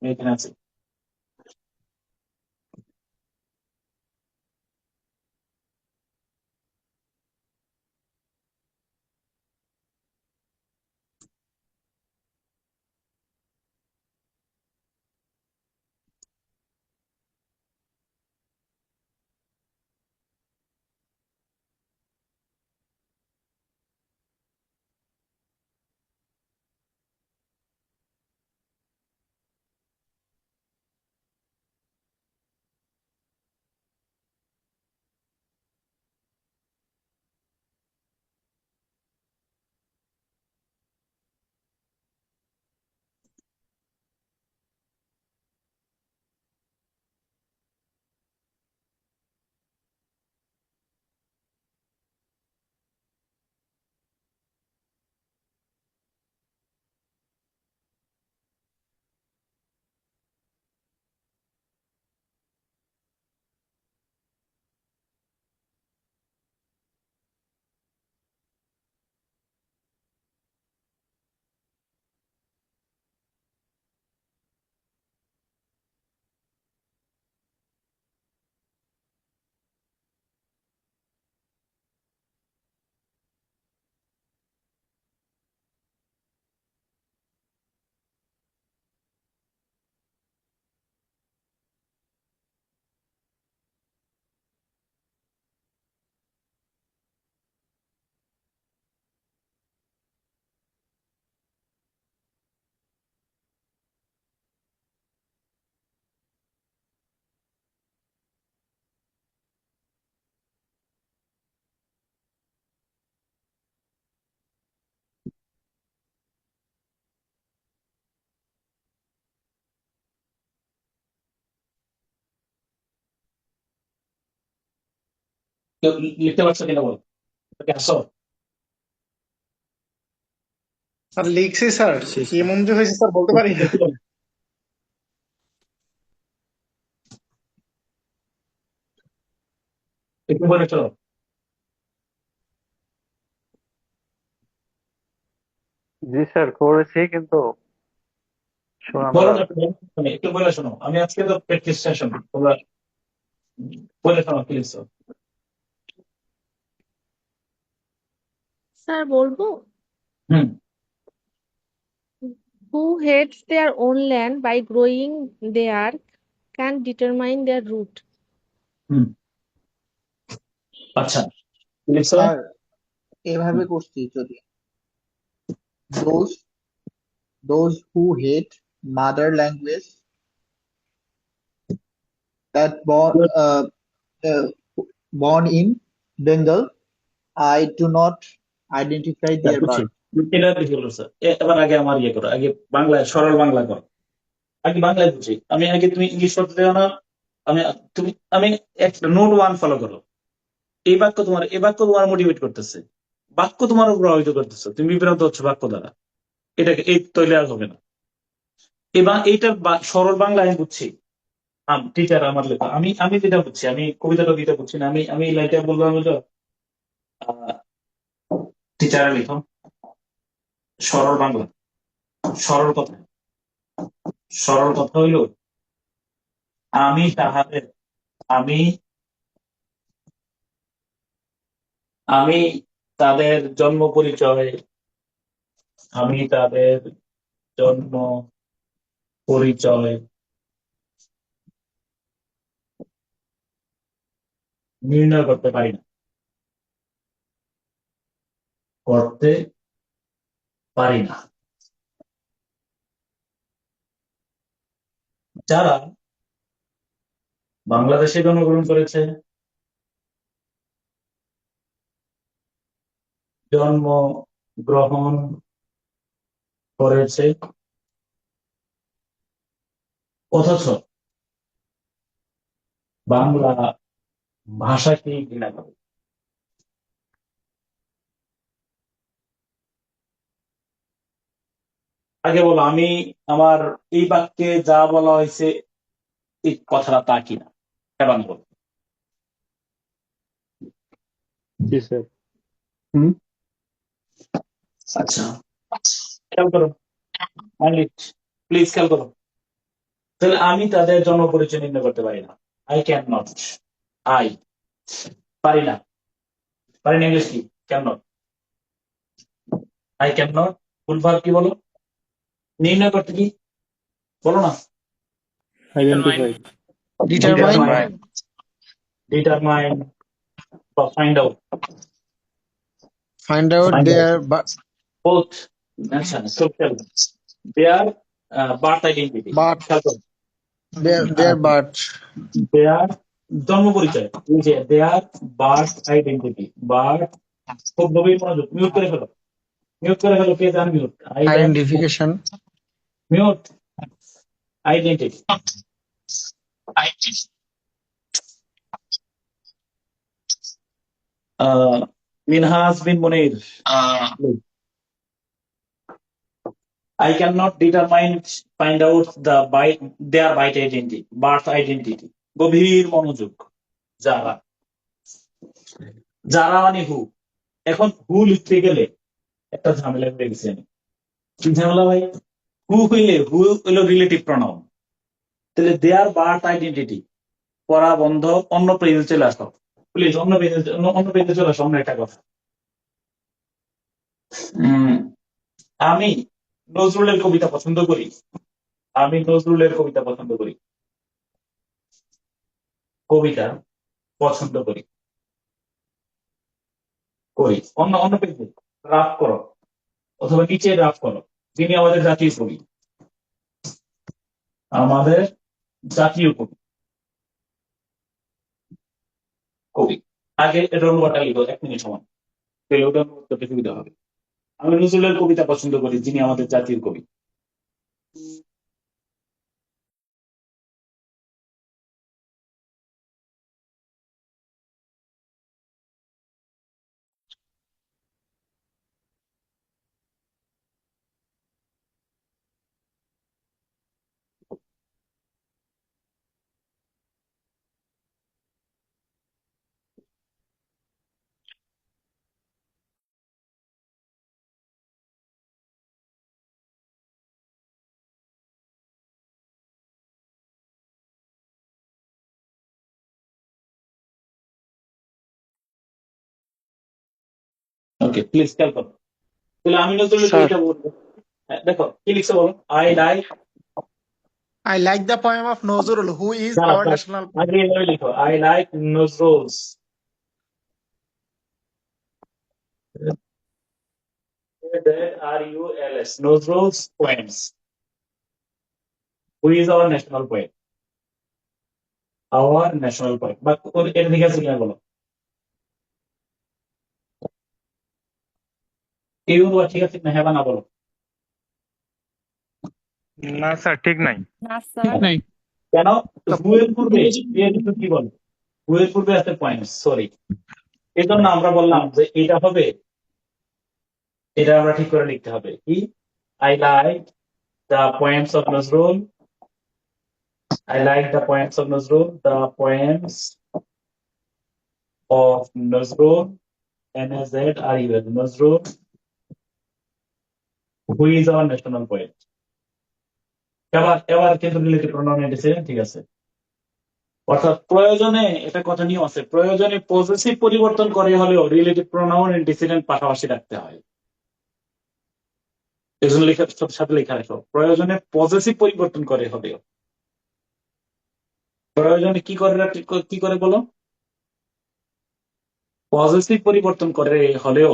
আমি এখানে আছি। কেউ লিখতে পারছো কিনা বলো, আসো। আর লিখছি স্যার, কি এমন যে হয়েছে স্যার বলতে পারি না। একটু বলে চলো। জি স্যার করেছি, কিন্তু শোনানো বলো না, একটু বলে শোনো। আমি আজকে তো প্র্যাকটিস সেশন, তোমরা বলে শোনো প্লিজ। স্যার বলবো? হুম। Who hates their own land by growing there can determine their root. হুম। আচ্ছা, লিখছো? স্যার এভাবে করছি যদি দোষ those who hate mother language that uh, born in Bengal. I do not identify their বুঝছি birth. এটা দেখে বলো স্যার এবার আগে আমার ইয়ে করো আগে বাংলায় সরল বাংলা করো আগে বাংলায় বুঝি আমি আগে তুমি ইংলিশ করতে দেও না আমি আমি একটা নোট ওয়ান ফলো করো এই বাক্য তোমার মোটিভেট করতেছে বাক্য তোমার উপর প্রভাবিত করতেছে তুমি বিভ্রান্ত হচ্ছে বাক্য দ্বারা এটাকে এই তৈরি আর হবে না এবার এইটার সরল বাংলা আমি বুঝছি টিচার আমার লেখা আমি আমি যেটা বুঝছি আমি কবিতাটা যেটা বুঝছি না আমি এই লাইনটা বললাম হলো টিচার লিখো সরল বাংলা সরল কথা সরল কথা হইল আমি তাহাদের আমি আমি তাদের জন্ম পরিচয় আমি তাদের জন্ম পরিচয় নির্ণয় করতে পারি না করতে পারি না যারা বাংলাদেশে জন্মগ্রহণ করেছে জন্ম গ্রহণ করেছে অথচ বাংলা ভাষাকে ঘৃণা করে আগে বলো আমি আমার এই বাক্যে যা বলা হয়েছে এই কথাটা তা কিনা এবার বলো জি স্যার আচ্ছা খেয়াল করো প্লিজ খেয়াল করো তাহলে আমি তাদের জন্ম পরিচয় নির্ণয় করতে পারি না আই ক্যান নট আই পারি না পারি না ইংলিশ কি can not I can not full verb কি বলো নির্ণয় করতে কি বলো না identify Determine. Determine find out Find out Find their both আচ্ছা their birth identity Birth. their birth. Their জন্ম পরিচয় এই যে দেয়ার বার্থ আইডেন্টিটি বার্থ খুব গভীর মনোযোগ মিউট করে ফেলো কে জান mute Identification. Mute identity Minhaj bin Munir I cannot determine find out their birth identity গভীর মনোযোগ যারা মানে হু এখন হু লিখতে গেলে একটা ঝামেলা হয়ে গেছে আমি কি ঝামেলা ভাই হু হইলো রিলেটিভ প্রনাউন তাহলে দেয়ার বার্থ আইডেন্টিটি পড়া বন্ধ অন্য পেজে চলে আসো প্লিজ অন্য পেজে চলে আসো অন্য একটা কথা আমি নজরুলের কবিতা পছন্দ করি কবিতা পছন্দ করি অন্য পেজে রাফ করো অথবা নিচে রাফ করো যিনি আমাদের জাতীয় কবি আগে রোলটা লিখো 1 মিনিট সময় তাহলে ওটা করতে সুবিধা হবে আমি নজরুলের কবিতা পছন্দ করি যিনি আমাদের জাতীয় কবি ওকে প্লিজ খেয়াল করো তাহলে আমি নজরুলের কবিতা বলবো দেখো কি লিখছে বলো I like the poem of Nozrul, who is our national poet. আগে এভাবে লিখো I like Nazrul's NAZRULS, Nazrul's poems. Who is our national poet? Our national poet. But এর দিকে আছে কিনা বলো? কেউ বা ঠিক আছে না হ্যাঁ বা না বলো? না স্যার ঠিক নাই। কেন? হু এর পূর্বে কি বলো? হু এর পূর্বে আছে পয়েন্টস, সরি। এই জন্য আমরা বললাম যে এটা হবে, এটা আমরা ঠিক করে লিখতে হবে কি, I like the poems of Nazrul, I like the poems of Nazrul, the poems of Nazrul, NAZRUL, Nazrul, who is our national poet. এবার কিন্তু রিলেটিভ প্রোনাউন অ্যান্টিসিডেন্ট ঠিক আছে। অর্থাৎ প্রয়োজনে এটা কথা নিয়ে আছে, প্রয়োজনে পজিটিভ পরিবর্তন করে হলেও রিলেটিভ প্রোনাউন অ্যান্টিসিডেন্ট পাশাপাশি রাখতে হয়। এজন্য লেখার সাথে লেখা রাখো, প্রয়োজনে পজিটিভ পরিবর্তন করে হলেও, প্রয়োজনে কি করে বলো, পজিটিভ পরিবর্তন করে হলেও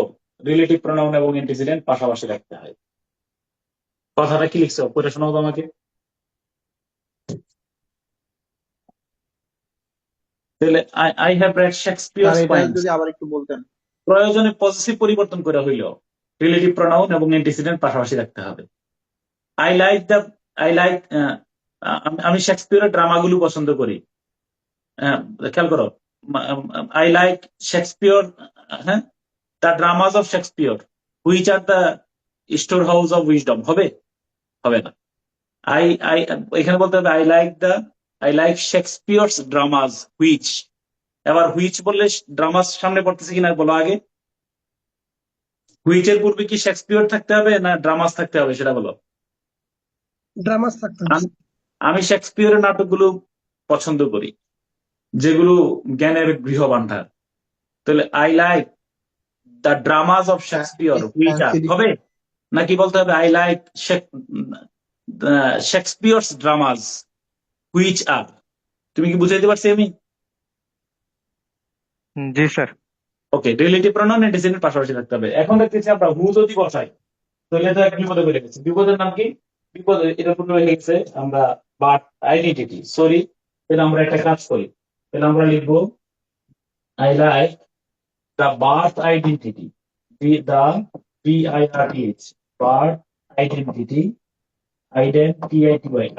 রিলেটিভ প্রোনাউন এবং অ্যান্টিসিডেন্ট পাশাপাশি রাখতে হয়। কথাটা কি লিখছো পড়ে শোনাও তো আমাকে। তাহলে আই হ্যাভ রেড শেক্সপিয়ারস স্যার এটা পোয়েমস, যদি আবার একটু বলতেন। প্রয়োজনে পজিটিভ পরিবর্তন করে হইলেও রিলেটিভ প্রোনাউন এবং অ্যান্টিসিডেন্ট পাশাপাশি রাখতে হবে। আই লাইক আমি শেক্সপিয়ারের ড্রামাগুলো পছন্দ করি। খেয়াল করো, আই লাইক শেক্সপিয়ার, হ্যাঁ, the dramas of Shakespeare which are the store house of wisdom, হবে না। এখানে বলতে হবে I like Shakespeare's dramas which. এবার হুইচ বললে ড্রামাস সামনে পড়তেছে কিনা বলো আগে। হুইচের পূর্বে কি শেক্সপিয়ার থাকতে হবে না ড্রামাস থাকতে হবে সেটা বলো। ড্রামাস থাকতে হবে। আমি শেক্সপিয়ারের নাটকগুলো পছন্দ করি যেগুলো জ্ঞানের গৃহ ভান্ডার। তাহলে I like the dramas of Shakespeare which are, হবে নাকি বলতে হবে I like Shakespeare's dramas which are. তুমি কি বুঝাইতে পারছি আমি? জি স্যার। ওকে, রিলেটিভ প্রোনাউন অ্যান্টিসিডেন্ট পাশাপাশি রাখতে হবে। এখন দেখতেছি আমরা হু যদি বসাই তাহলে এটা এক বিপদে পড়ে গেছে। বিপদের নাম কি? বিপদ এটা পূর্বে হয়ে গেছে আমরা বাট আইডেন্টিটি, সরি। তাহলে আমরা একটা কাজ করি, তাহলে আমরা লিখবো I like the birth identity, the BIRTH, birth identity,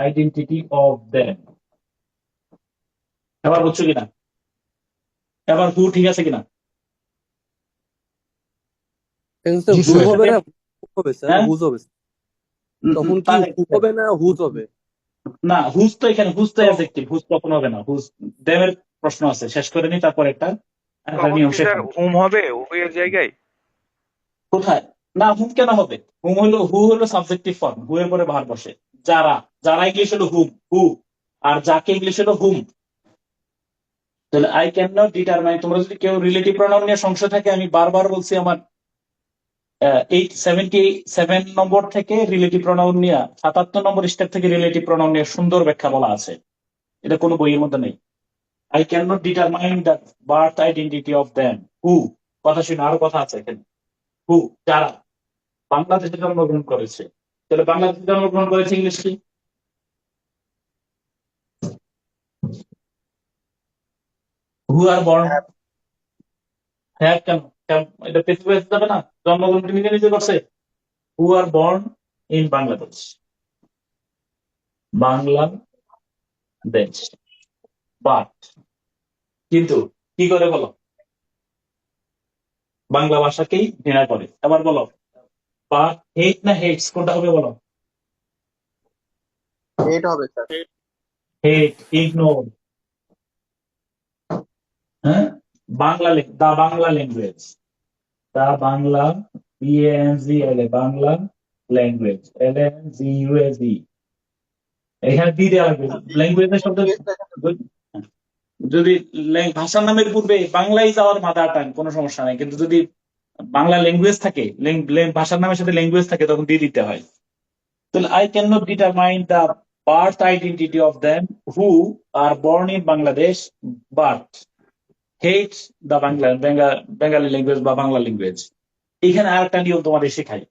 identity of them. এবার বুঝছো কিনা? এবার হু ঠিক আছে কিনা? হু হবে না হবে স্যার, হ্যাঁ? হুজ হবে। তখন কি হু হবে না হুজ হবে? না, হুজ তো এখানে, হুজ তো অ্যাডজেক্টিভ, হুজ কখন হবে না। হুজ দেমের প্রশ্ন আছে, শেষ করে নি তারপর একটা নিয়ম শেষ। হুম হবে এর জায়গায় কোথায়? না, হুম কেন হবে? হু হলো সাবজেক্টিভ ফর্ম, হু এর পরে ভার বসে। যারা ইংলিশ হলো হু, আর যাকে ইংলিশ হলো হুম। তাহলে আই ক্যান নট ডিটারমাইন, তোমরা যদি কেউ রিলেটিভ প্রোনাউন নিয়ে সংশয় থাকে, আমি বারবার বলছি আমার 877 নম্বর থেকে রিলেটিভ প্রোনাউন নিয়ে 77 নম্বর স্টেপ থেকে রিলেটিভ প্রোনাউন নিয়ে সুন্দর ব্যাখ্যা বলা আছে, এটা কোনো বইয়ের মধ্যে নেই। I cannot determine the birth identity of them. Who? কথা শুনে আরো কথা আছে এখানে। Who? যারা বাংলাদেশে জন্মগ্রহণ করেছে। তাহলে বাংলাদেশে জন্মগ্রহণ করেছে ইংলিশ কি? Who are born? হ্যাঁ, কেন এটা পেছনে যাবে না? জন্মগ্রহণ কি নিজে করছে? Who are born in Bangladesh, Bangladesh. But কিন্তু কি করে বলো? বাংলা ভাষাকেই ঘৃণা করে। এবার বলো, বাট হেট না হেটস, কোনটা হবে বলো? এটা হবে স্যার। Hate, ignore. হ্যাঁ, the Bangla language, the Bangla BANGLA, Bangla language, LANGUAGE। এখানে বি দেওয়া লাগবে ল্যাঙ্গুয়েজের শব্দ। যদি ভাষার নামের পূর্বে Bangla is our mother tongue, কোনো সমস্যা নাই, কিন্তু যদি বাংলা ল্যাঙ্গুয়েজ থাকে, ভাষার নামের সাথে ল্যাঙ্গুয়েজ থাকে, তখন দিয়ে দিতে হয়। তাহলে I can not determine the birth identity of them who are born in Bangladesh but hate the Bengali language বা বাংলা ল্যাঙ্গুয়েজ। এখানে আর একটা নিয়ম তোমাদের শেখাই,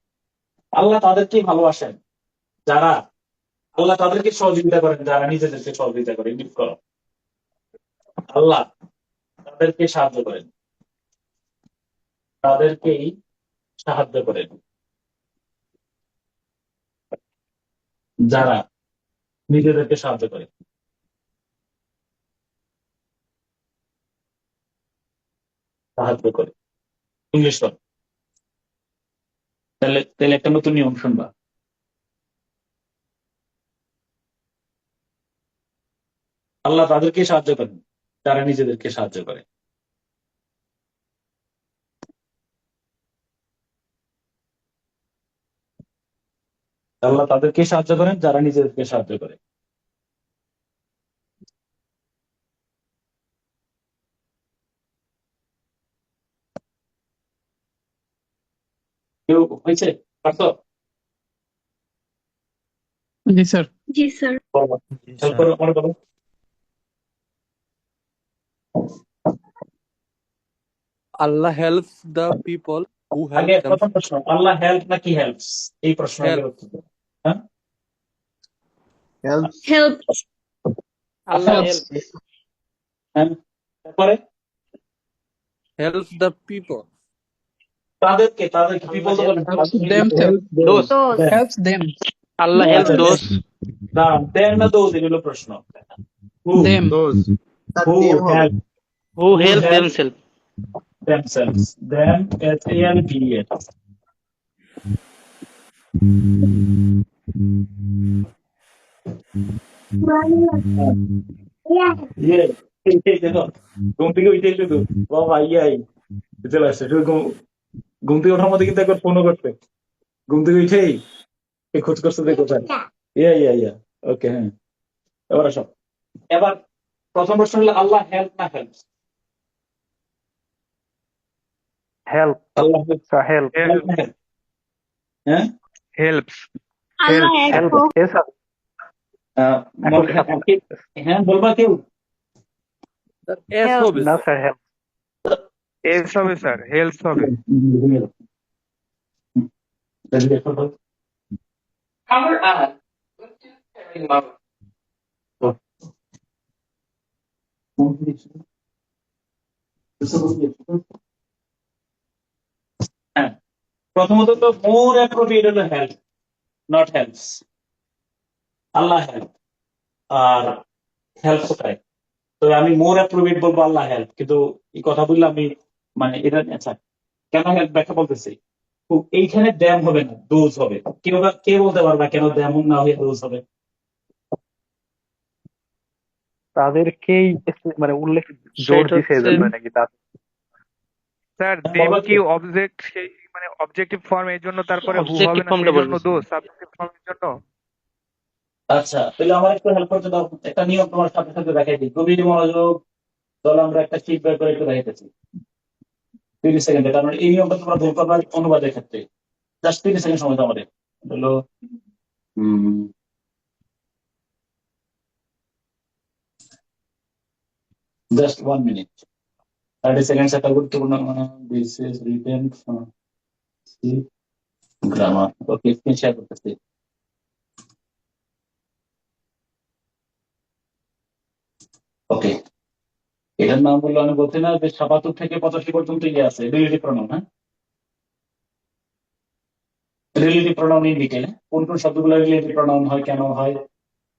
আল্লাহ তাদেরকে ভালোবাসেন যারা, আল্লাহ তাদেরকে সহযোগিতা করেন যারা নিজেদেরকে সহযোগিতা করে। ইঙ্গিত করো, আল্লাহ তাদেরকে সাহায্য করেন, তাদেরকেই সাহায্য করেন যারা নিজেদেরকে সাহায্য করে। সাহায্য করে ইংলিশ করো। তাহলে তাহলে একটা নতুন নিয়ম শুনবা। আল্লাহ তাদেরকে সাহায্য করেন যারা নিজেদেরকে সাহায্য করে। আল্লাহ তাদেরকে সাহায্য করেন যারা নিজেদেরকে সাহায্য করে। কেউ হয়েছে? পারছো? জি স্যার। বলো। জি খেয়াল স্যার। করো, মনে করো। Allah helps the people who help আগে দেম। প্রথম প্রশ্ন, আল্লাহ হেল্প নাকি হেল্পস? এই প্রশ্ন আগে হেল্প। উত্তর দাও। হ্যাঁ, Helps. আল্লাহ Helps। হেল্প। হ্যাঁ, তারপরে হেল্পস দ্য পিপল। তাদেরকে পিপল তো বলেন, Helps themselves. দোষ। Helps them. আল্লাহ হেল্প আচ্ছা, দোষ। না দেন না দোজ, এগুলো প্রশ্ন। Who Them. Those. That who them হবে। Help who help themselves. themselves, them SALVES। ইয়ে, এই দেখো, ঘুম থেকে উঠে শুধু বাবা ইয়াই চলে আসছে, শুধু ঘুম থেকে ওঠার মধ্যে কিন্তু একবার ফোনও করতে, ঘুম থেকে উঠেই এই খোঁজ করছে যে কোথায়। ইয়া ইয়া ইয়া, ওকে, হ্যাঁ, এবার আসো। এবার প্রথম প্রশ্ন হলো আল্লাহ হেল্প না হেল্প? Help, আল্লাহ sir, help, হেল্প না হেল্প? হ্যাঁ, helps Help. help. Yes, sir. হ্যাঁ বলবা কেউ? এস হবে। No, sir, help. এস হবে স্যার, হেল্পস হবে। হ্যাঁ, প্রথমত তো মোর অ্যাপ্রোপ্রিয়েট হলো help, not helps. Allah help আর হেল্প কোথায়? তো আমি মোর অ্যাপ্রোপ্রিয়েট বলবো আল্লাহ হেল্প, কিন্তু এই কথা বললে আমি মানে এটা আচ্ছা কেন হেল্প ব্যাখ্যা বলতেছি। তো এইখানে ড্যাম হবে না, ডোজ হবে। কে বলতে পারবা কেন ড্যাম না হয়ে ডোজ হবে? তাদেরকেই মানে উল্লেখ জোর সেটা দিছে এই হচ্ছে জন্য নাকি তাদের স্যার দেম কি অবজেক্ট, সেই মানে অবজেক্টিভ ফর্ম, এর জন্য তারপরে হু হবে অবজেক্টিভ না ফর্মটা সেই জন্য বলতেছি। দোষ সাবজেক্টিভ ফর্মের জন্য। আচ্ছা, তাহলে আমার একটু হেল্প করতে দাও, একটা নিয়ম তোমার সাথে সাথে দেখাই দিই, গভীর মনোযোগ। চলো আমরা একটা শীট বের করে একটু দেখাইতেছি 30 সেকেন্ডে, কারণ এই নিয়মটা তোমরা ভুল করবা অনুবাদের ক্ষেত্রে। জাস্ট 30 সেকেন্ড সময় দাও আমাদের। হলো জাস্ট 1 মিনিট, 30 সেকেন্ডস একটা গুরুত্বপূর্ণ this is written grammar. Okay, screen share করতেছি। ওকে, এটার নাম বললো আমি বলছি না যে ৭৭ থেকে ৮৫ পর্যন্ত ইয়ে আছে রিলেটিভ প্রনাউন। হ্যাঁ, রিলেটিভ প্রনাউন ইন ডিটেল, কোন কোন শব্দগুলো রিলেটিভ প্রনাউন হয়, কেন হয়,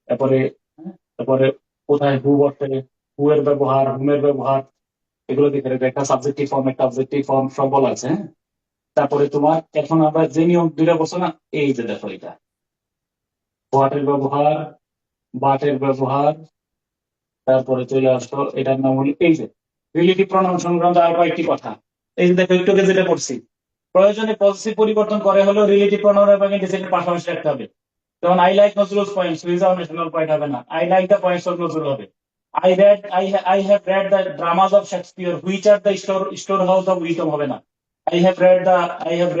তারপরে তারপরে কোথায় হু বসে, হু এর ব্যবহার, হুমের ব্যবহার, এগুলো দেখে রাখবে। একটা সাবজেক্টিভ ফর্ম, একটা অবজেক্টিভ ফর্ম, সব বলা আছে। হ্যাঁ, তারপরে তোমার এখন আমরা যে নিয়ম দুইটা বলছো না, এই যে দেখো এটা হোয়াটের ব্যবহার, বাটের ব্যবহার, তারপরে চলে আসলো এটার নাম হলো এই যে রিলেটিভ প্রনাউন সংক্রান্ত আর কয়েকটি কথা। এই যে দেখো একটু আগে যেটা পড়ছি, প্রয়োজনে পজিটিভ পরিবর্তন করে হলেও রিলেটিভ প্রনাউন এবং ইন্ডিসিপ্লিন পাশাপাশি রাখতে হবে। যেমন I like Nazrul's points, reserve national point হবে না, I like the points of Nazrul হবে। I have read the dramas of Shakespeare, which are the storehouse of wisdom হবে না। I have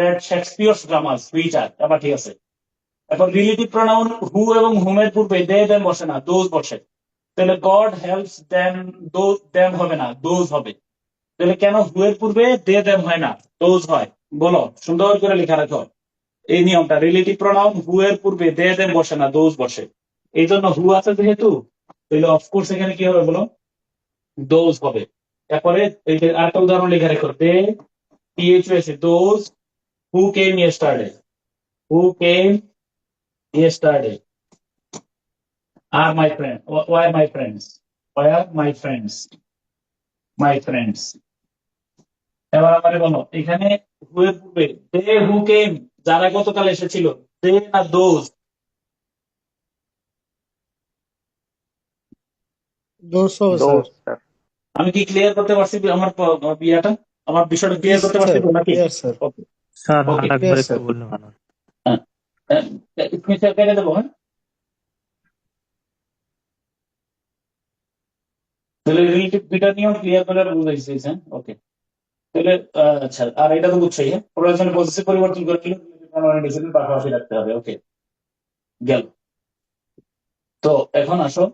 read Shakespeare's dramas, which are, আবার ঠিক আছে। এখন relative pronoun হু এবং হুমের পূর্বে দে দেম বসে না, দোজ বসে। তাহলে গড হেল্পস দেম, দেম হবে না, দোজ হবে। তাহলে কেন হু এর পূর্বে দে দেম হয় না, দোজ হয়? বলো, সুন্দর করে লেখা রাখো। এই নিয়মটা রিলেটিভ প্রোনাউন হু এর পূর্বে দে দেম বসে না, দোজ বসে। এই জন্য হু আছে যেহেতু, তাহলে অফকোর্স এখানে কি হবে বলো, দোজ হবে। তারপরে এই যে আরেকটা উদাহরণ লিখে রেখো, they T H those who came yesterday, who came yesterday আর my friend, were my friends, were my friends, my friends. এবার আমারে বলো এখানে হু এর পূর্বে দে হু কেম, যারা গতকাল এসেছিল, দে না দোজ? দোষ হবে স্যার। Those, sir. আমি কি ক্লিয়ার করতে পারছি আমার ইয়াটা, আমার বিষয়টা জি ক্লিয়ার করতে পারছি স্যার, তো নাকি? Clear sir, okay sir okay, আরেকবার ক্লিয়ার একটু স্যার। বললে ভালো হয়। স্ক্রিন শেয়ার করে দেবো, হ্যাঁ? তাহলে রিলেটিভ বিটা নিয়েও ক্লিয়ার করে বুঝাইছি, হ্যাঁ? ওকে, তাহলে আচ্ছা, আর এটা তো বুঝছোই, হ্যাঁ? প্রয়োজনে পজিটিভ পরিবর্তন করে দিলে পাশাপাশি রাখতে হবে। ওকে, গেল। তো এখন আসো,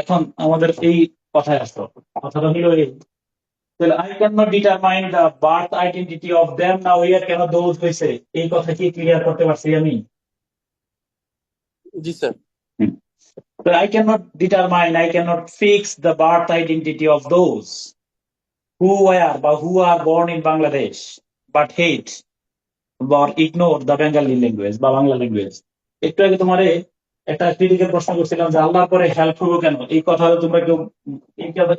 এখন আমাদের এই কথায় আসো, কথাটা হলো এই, তাহলে I can not determine the birth identity of them now ইয়ার, কেন দোজ হয়েছে, এই কথা কি ক্লিয়ার করতে পারছি আমি? জি sir. But I cannot determine, I cannot fix the birth identity of those who were বা who are born in Bangladesh but hate or ignore the Bengali language বা বাংলা ল্যাঙ্গুয়েজ। একটু আগে তোমারে একটা ক্রিটিক্যাল প্রশ্ন করছিলাম যে আল্লাহ করে হেল্প হবো কেন, এই কথা তোমরা কেউ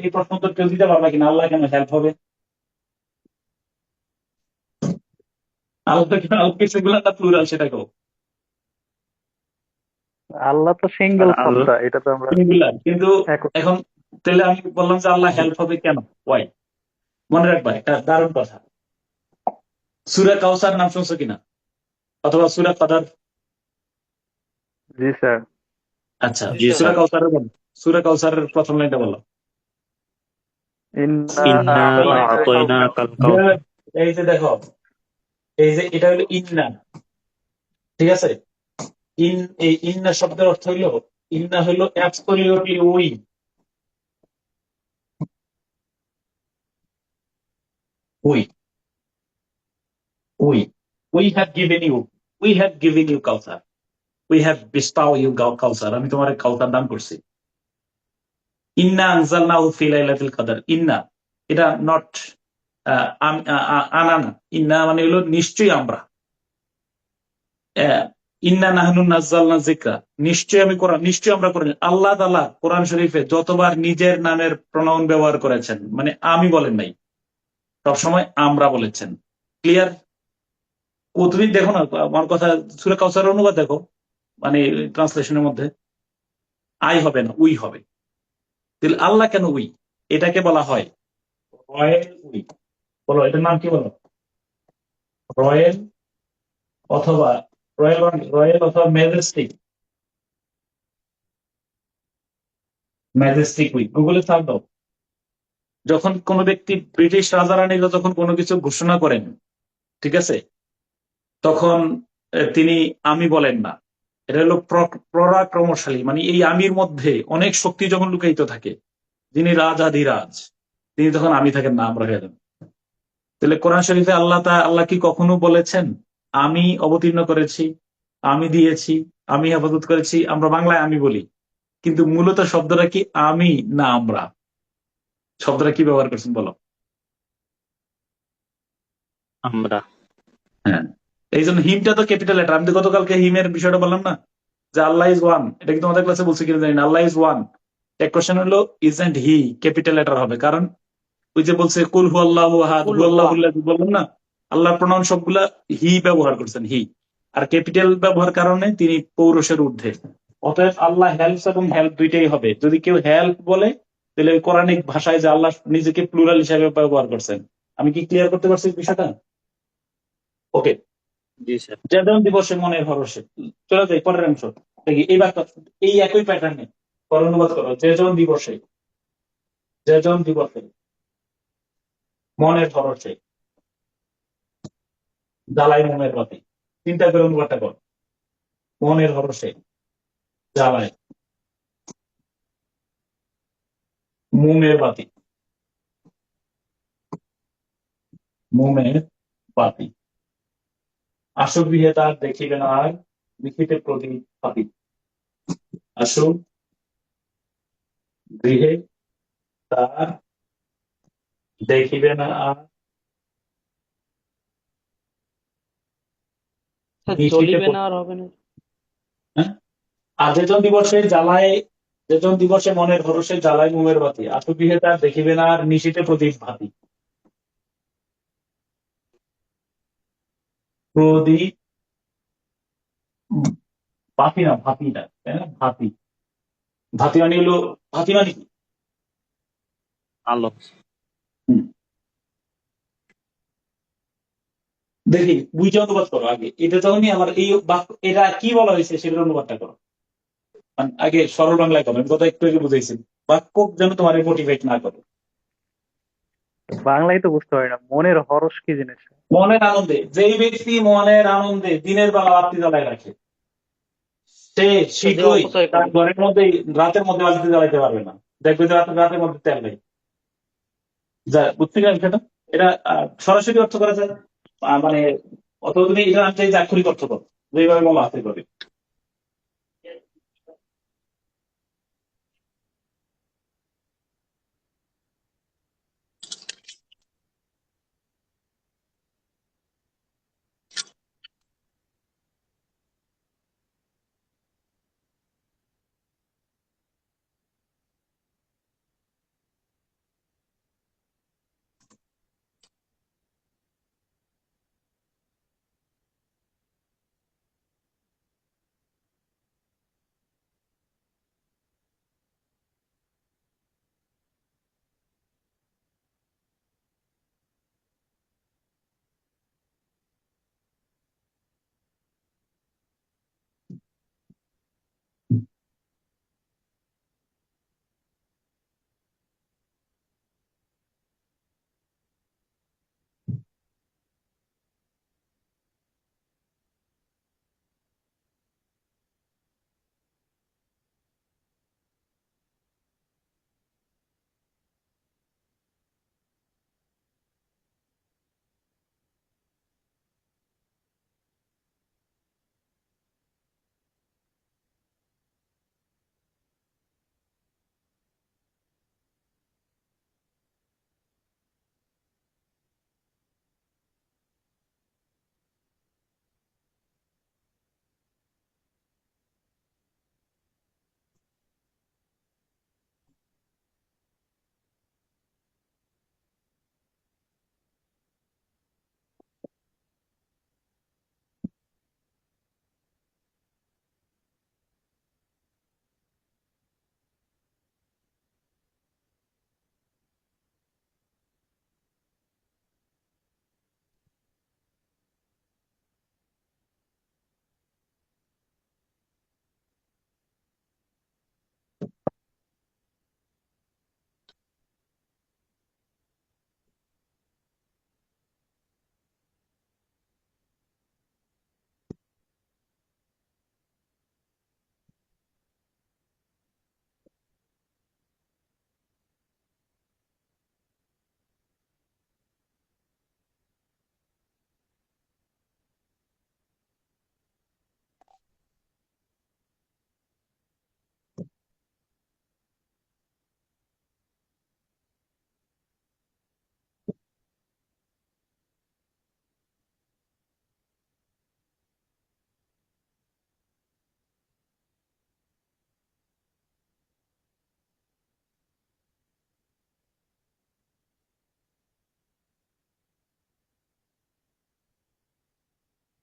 এই প্রশ্ন তো কেউ দিতে পারবে কিনা, আল্লাহ কেন হেল্প হবে? আল্লাহ কেন, আল্লাহ সেগুলো না প্লুরাল, সেটা কেউ আল্লাহ তো সিঙ্গেল আর আল্লাহ সত্তা, এটা তো আমরা সিঙ্গুলার, কিন্তু এক- এখন তাহলে আমি বললাম যে আল্লাহ হেল্প হবে কেন, ওয়াই? মনে রাখবা একটা দারুণ কথা, সূরা কাউসার নাম শুনছো কিনা, অথবা সূরা কদর? জি স্যার। আচ্ছা, জি সূরা স্যার। কাউসারের বলো, সূরা কাউসারের প্রথম লাইনটা বলো। ইন্না ইন্না আতাইনা কাল কাউসার। এই যে দেখো, এই যে এটা হলো ইন্না, ঠিক আছে? এই ইন্না শব্দের অর্থ হইলো, ইন্না হইলো absolutely we, we, we, we have given you, we have given you Kawsar, we have bestow you Kawsar, আমি তোমার কাউসার দান করছি। ইন্না আনজালনাহু ফি লাইলাতুল কদর, ইন্না এটা নট আনানা, ইন্না মানে হলো নিশ্চয়ই আমরা, ইন্না নাহনু নাজ্জালনা যিকরা, নিশ্চয়ই আমি কোরআন, নিশ্চয়ই আমরা কোরআন। আল্লাহ তাআলা কোরআন শরীফে যতবার নিজের নামের প্রোনাউন ব্যবহার করেছেন, মানে আমি বলেন নাই, সবসময় আমরা বলেছেন। ক্লিয়ার? ও তুমি দেখো না আমার কথা, সূরা কাউসারের অনুবাদ দেখো, মানে ট্রান্সলেশনের মধ্যে আই হবে না, উই হবে। তাহলে আল্লাহ কেন উই? এটাকে বলা হয় রয়েল উই। বলো এটার নাম কি, বলো? রয়েল অথবা রয়েল অথবা ম্যাজেস্টিক, ম্যাজেস্টিক উই। গুগলে সার্চ দাও। যখন কোন ব্যক্তি, ব্রিটিশ রাজা রানীরা যখন কোনো কিছু ঘোষণা করেন, ঠিক আছে, তখন তিনি আমি বলেন না, এটা হলো পরাক্রমশালী, মানে এই আমির মধ্যে অনেক শক্তি যখন লুকায়িত থাকে, যিনি রাজাধিরাজ, তিনি তখন আমি থাকেন না, আমরা হয়ে যান। তাহলে কোরআন শরীফে আল্লাহ কি কখনো বলেছেন আমি অবতীর্ণ করেছি, আমি দিয়েছি, আমি হেফাজত করেছি? আমরা বাংলায় আমি বলি, কিন্তু মূলত শব্দটা কি আমি না আমরা? শব্দটা কি ব্যবহার করছেন বলো? আমরা। হ্যাঁ, এই জন্য হিমটা তো ক্যাপিটাল লেটার। আমি তো গতকালকে হিমের বিষয়টা বললাম না, যে আল্লাহ ইজ ওয়ান, এটা কি তোমাদের ক্লাসে বলছি কিনা জানি না। আল্লাহ ইজ ওয়ান, এক কোশ্চেন হলো ইজন্ট হি ক্যাপিটাল লেটার হবে? কারণ ওই যে বলছে কুল হু আল্লাহু আহাদ, হু আল্লাহুল্লাহ, বললাম না, আল্লাহর প্রোনাউন সবগুলা হি ব্যবহার করছেন, হি। আর ক্যাপিটাল ব্যবহার কারণে তিনি পৌরুষের ঊর্ধ্বে। অতএব আল্লাহ হেল্পস এবং হেল্প দুইটাই হবে। যদি কেউ হেল্প বলে, তাহলে ওই কোরআনিক ভাষায় যে আল্লাহ নিজেকে প্লুরাল হিসাবে ব্যবহার করছেন। আমি কি ক্লিয়ার করতে পারছি বিষয়টা? ওকে, জি স্যার। যেমন দিবসে মনের ভরসে, চলে যাই পরের অংশ দেখি। এইবার এই একই প্যাটার্নে অনুবাদ করো, যেজন দিবসে, যেজন দিবসে মনের ভরসে জ্বালায় মোমের বাতি। চিন্তা করে অনুবাদটা কর, মনের ভরসে জ্বালায় মোমের বাতি, মোমের বাতি। আসু গৃহে তার দেখিবে না আর নিশীথে প্রদীপ ভাতি। আসু গৃহে তার দেখিবে না আর স্যার নিশীথে জ্বলিবে না আর হবে না। হ্যাঁ? আর যেজন দিবসে মনের হরষে জ্বালায় মোমের বাতি, আসু গৃহে তার দেখিবে না আর নিশীথে প্রদীপ ভাতি। প্রদীপ বাতি না, ভাতি না, তাই না? ভাতি। ভাতি মানে হলো, ভাতি মানে কি? আলো। হুম। দেখি বুঝে অনুবাদ করো আগে, এটা যখনই আমার এই বাক্য, এটা কি বলা হয়েছে সেটার অনুবাদটা করো। মানে আগে সরল বাংলায় করো, আমি কথা একটু আগে বুঝাইছি। বাক্য যেন তোমার মোটিভেট না করে। বাংলায় তো বুঝতে পারি না, মনের হরস কি জিনিস? মনের আনন্দে, যেই ব্যক্তি মনের আনন্দে দিনের বেলা বাতি জ্বালায় রাখে, সে যে শীঘ্রই অপচয় তার করে। ঘরের মধ্যে রাতের মধ্যে বাতি জ্বালাইতে পারবে না। দেখবে যে রাতের মধ্যে তেল নেই। যা বুঝতে গেলেন সেটা, এটা সরাসরি অর্থ করা যায়। মানে অত তুমি এটা আমি চাই যে আক্ষরিক অর্থ করো, যেভাবে বলা আছে করে।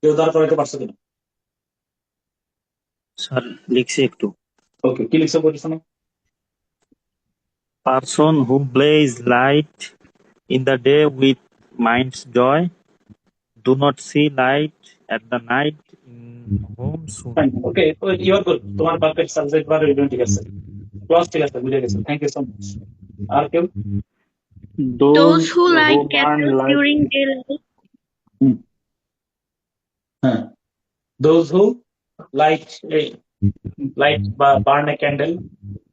কেউ দাঁড় করাইতে পারছো কিনা? স্যার লিখছি একটু। ওকে, কি লিখছো বলছো না? Person who blaze light in the day with mind's joy, do not see light at the night in whom soon. Okay, you are good, তোমার পারফেক্ট সাবজেক্ট বা রিজন ঠিক আছে, ক্লাস ঠিক আছে, বুঝে গেছো, থ্যাংক ইউ সো মাচ। আর কেউ? Those who who light burn candles light. during daylight. হ্যাঁ, দোজ হু লাইট, লাইট বা burn A candle,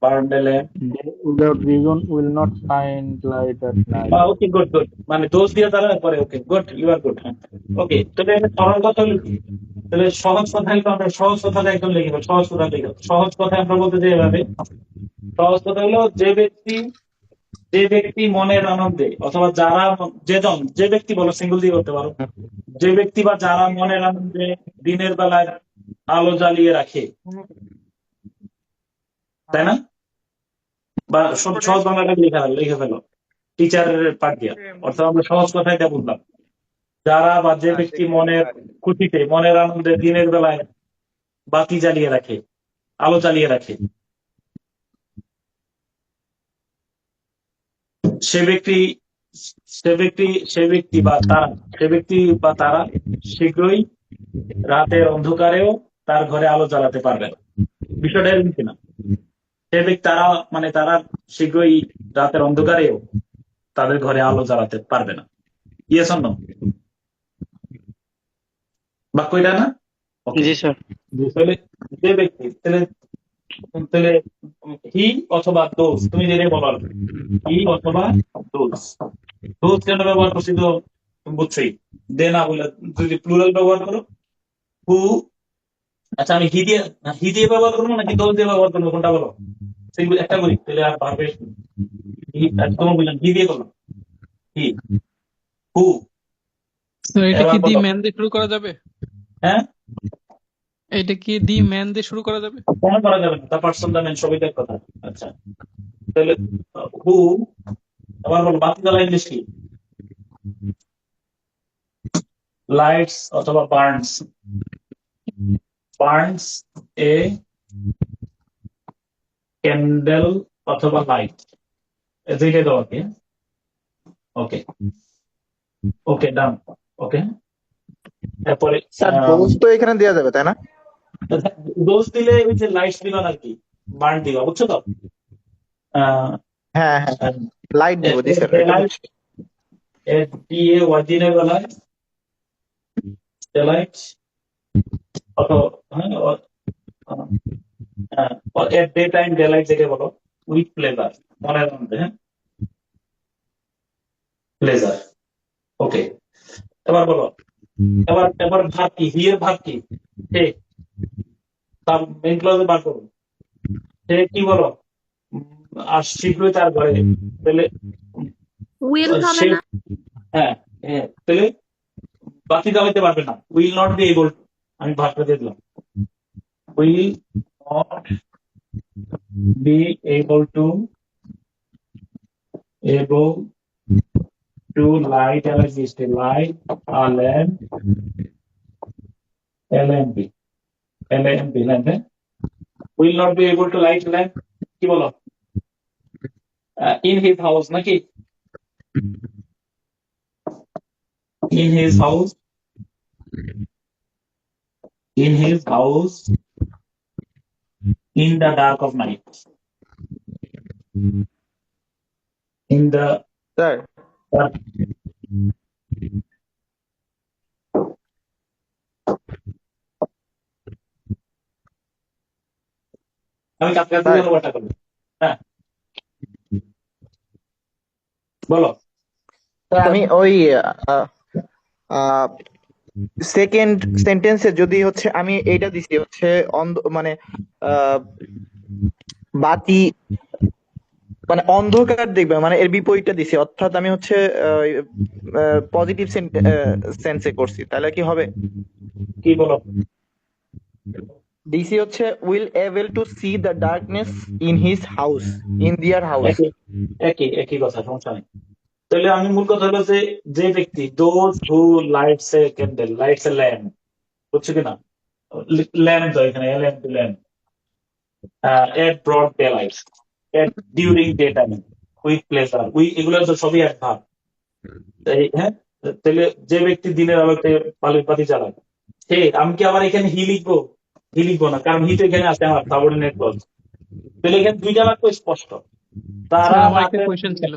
burn A lamp. They without reason will not find light at night. Okay, good good, মানে দোষ দিয়ে তারা করে। ওকে, good, you are good. ওকে, তাহলে এটা সরল কথা হলো কি? তাহলে সহজ কথায় তো আমরা সহজ কথাটা একদম লিখে ফেলি, সহজ কথা লিখে। সহজ কথায় আমরা বলতে চাই এভাবে, সহজ কথা হলো যে ব্যক্তি মনের আনন্দে, অথবা যারা যে ব্যক্তি বলো, সিঙ্গল দিয়ে করতে পারো, যে ব্যক্তি বা যারা মনের আনন্দে দিনের বেলায় আলো জ্বালিয়ে রাখে, তাই না? বা সহজ বাংলাটা লিখে ফেলো টিচারের পাঠ দিয়া, অর্থাৎ আমরা সহজ কথায় এটা বুঝলাম। যারা বা যে ব্যক্তি মনের খুশিতে, মনের আনন্দে দিনের বেলায় বাতি জ্বালিয়ে রাখে, আলো জ্বালিয়ে রাখে, সে ব্যক্তি বা তারা শীঘ্রই রাতের অন্ধকারেও তার ঘরে আলো জ্বালাতে পারবে না। বিষয়টা এরকম কিনা? তারা শীঘ্রই রাতের অন্ধকারেও তাদের ঘরে আলো জ্বালাতে পারবে না। Yes or no? বাক্য এটা না? জি স্যার। তাহলে যে ব্যক্তি, তাহলে হি অথবা দোজ, তুমি যেটাই বলো, হি অথবা দোজ। দোজ কেন ব্যবহার করছি তো বুঝছোই, দে না বলে যদি প্লুরাল ব্যবহার করো, হু। আচ্ছা, আমি হি দিয়ে ব্যবহার করবো নাকি দোজ দিয়ে ব্যবহার করবো, কোনটা বলো? সেগুলো একটা করি, তাহলে আর ভাবে তোমার বুঝলাম, হি দিয়ে করলাম, হি, হু। এটা কি এবার দি বলো, ম্যান দিয়ে শুরু করা যাবে? হ্যাঁ, এটা কি দি ম্যান দিয়ে শুরু করা যাবে? কেন করা যাবে না? তা পার্সন দা মেন সবই তো এক কথা। আচ্ছা, তাহলে হু। এবার বলো, বাতি জ্বালা ইংলিশ কি? লাইটস অথবা বার্নস। বার্নস এ ক্যান্ডেল অথবা লাইট, দুইটাই দেওয়া কি? ওকে, ওকে, ডান। ওকে, তারপরে স্যার দোষ তো এখানে দেওয়া যাবে তাই না? দোষ দিলে ওই যে লাইটস দিল আর কি, বার্ন দিবা, বুঝছো তো? হ্যাঁ হ্যাঁ, লাইট দিব, জি স্যার, এটা বুঝছি। দিয়ে ওয়াই দিনের বেলায় লাইট, অথবা এট ডে টাইম ডে লাইট যেটা বলো, উইথ প্লেজার, মনের মধ্যে, হ্যাঁ, প্লেজার। ওকে, এবার বলো, এবার ভাব কি? হি এর ভাব কি? সে, তার মেইন ক্লজে বার করো, সে কি বলো? আর শীঘ্রই তার ঘরে, তাহলে উইল হবে সে, না? হ্যাঁ হ্যাঁ, তাহলে বাতি জ্বালাতে পারবে না, উইল নট বি এবল। আমি ভাবটা দিয়ে দিলাম, will not be able to light light a lamp, LMP, lamp, will not be able to light lamp, কি বলো? in his house নাকি? in his house in the dark of night, in the sir dark. আমি কাছাকাছি অনুবাদটা করবো, হ্যাঁ বলো। আমি ওই সেকেন্ড সেন্টেন্সে যদি হচ্ছে আমি এইটা দিছি হচ্ছে মানে বাতি মানে অন্ধকার দেখবে, মানে এর বিপরীতটা দিছি, অর্থাৎ আমি হচ্ছে পজিটিভ সেন্সে করছি, তাহলে কি হবে? কি বলো? ডিসি হচ্ছে will able to C the darkness in his house, in দিয়ার হাউস। একই কথা, সমস্যা নেই। তাহলে আমি মূল কথা হলো যে ব্যক্তি, those who lights a candle, lights a lamp, বুঝছো কিনা? ল্যাম্প তো এখানে, lamp at broad day light, at during day time, with pleasure, এগুলো তো সবই এক ভাব। হ্যাঁ, তাহলে যে ব্যক্তি দিনের আলোতে বাতি জ্বালায়, আমি কি আবার এখানে হি লিখবো না, কারণ হি তো এখানে আছে আমার সাবঅর্ডিনেট ক্লজ। তাহলে এখানে দুইটা বাক্য স্পষ্ট। তারা আমার একটা কোয়েশ্চেন ছিল।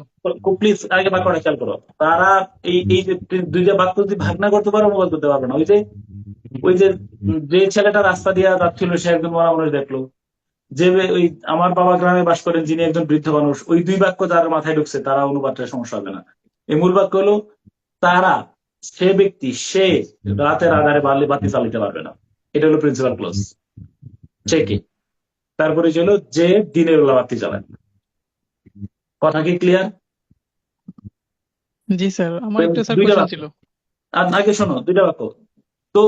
প্লিজ আগে বাক্যটা খেয়াল করো। তারা এই যে দুইটা বাক্য যদি ভাগ না করতে পারো, অনুবাদ করতে পারবে না। ওই যে ওই যে যে ছেলেটা রাস্তা দিয়ে যাচ্ছিল সে একজন মরা মানুষ দেখলো, যে ওই আমার বাবা গ্রামে বাস করেন যিনি একজন বৃদ্ধ মানুষ, ওই দুই বাক্য যার মাথায় ঢুকছে তারা অনুবাদটা সমস্যা হবে না। এই মূল বাক্য হলো তারা, সে ব্যক্তি, সে রাতের আধারে বাতি চালাতে পারবে না। এটা হলো প্রিন্সিপাল ক্লজ। চেকে তারপরে ছিল যে দিনের বেলা বাতি চালায়। কথা কি ক্লিয়ার? জি স্যার, আমার একটা স্যার দুইটা কোশ্চেন বাক্য। ছিল। আর আগে শোনো, দুইটা বাক্য। তো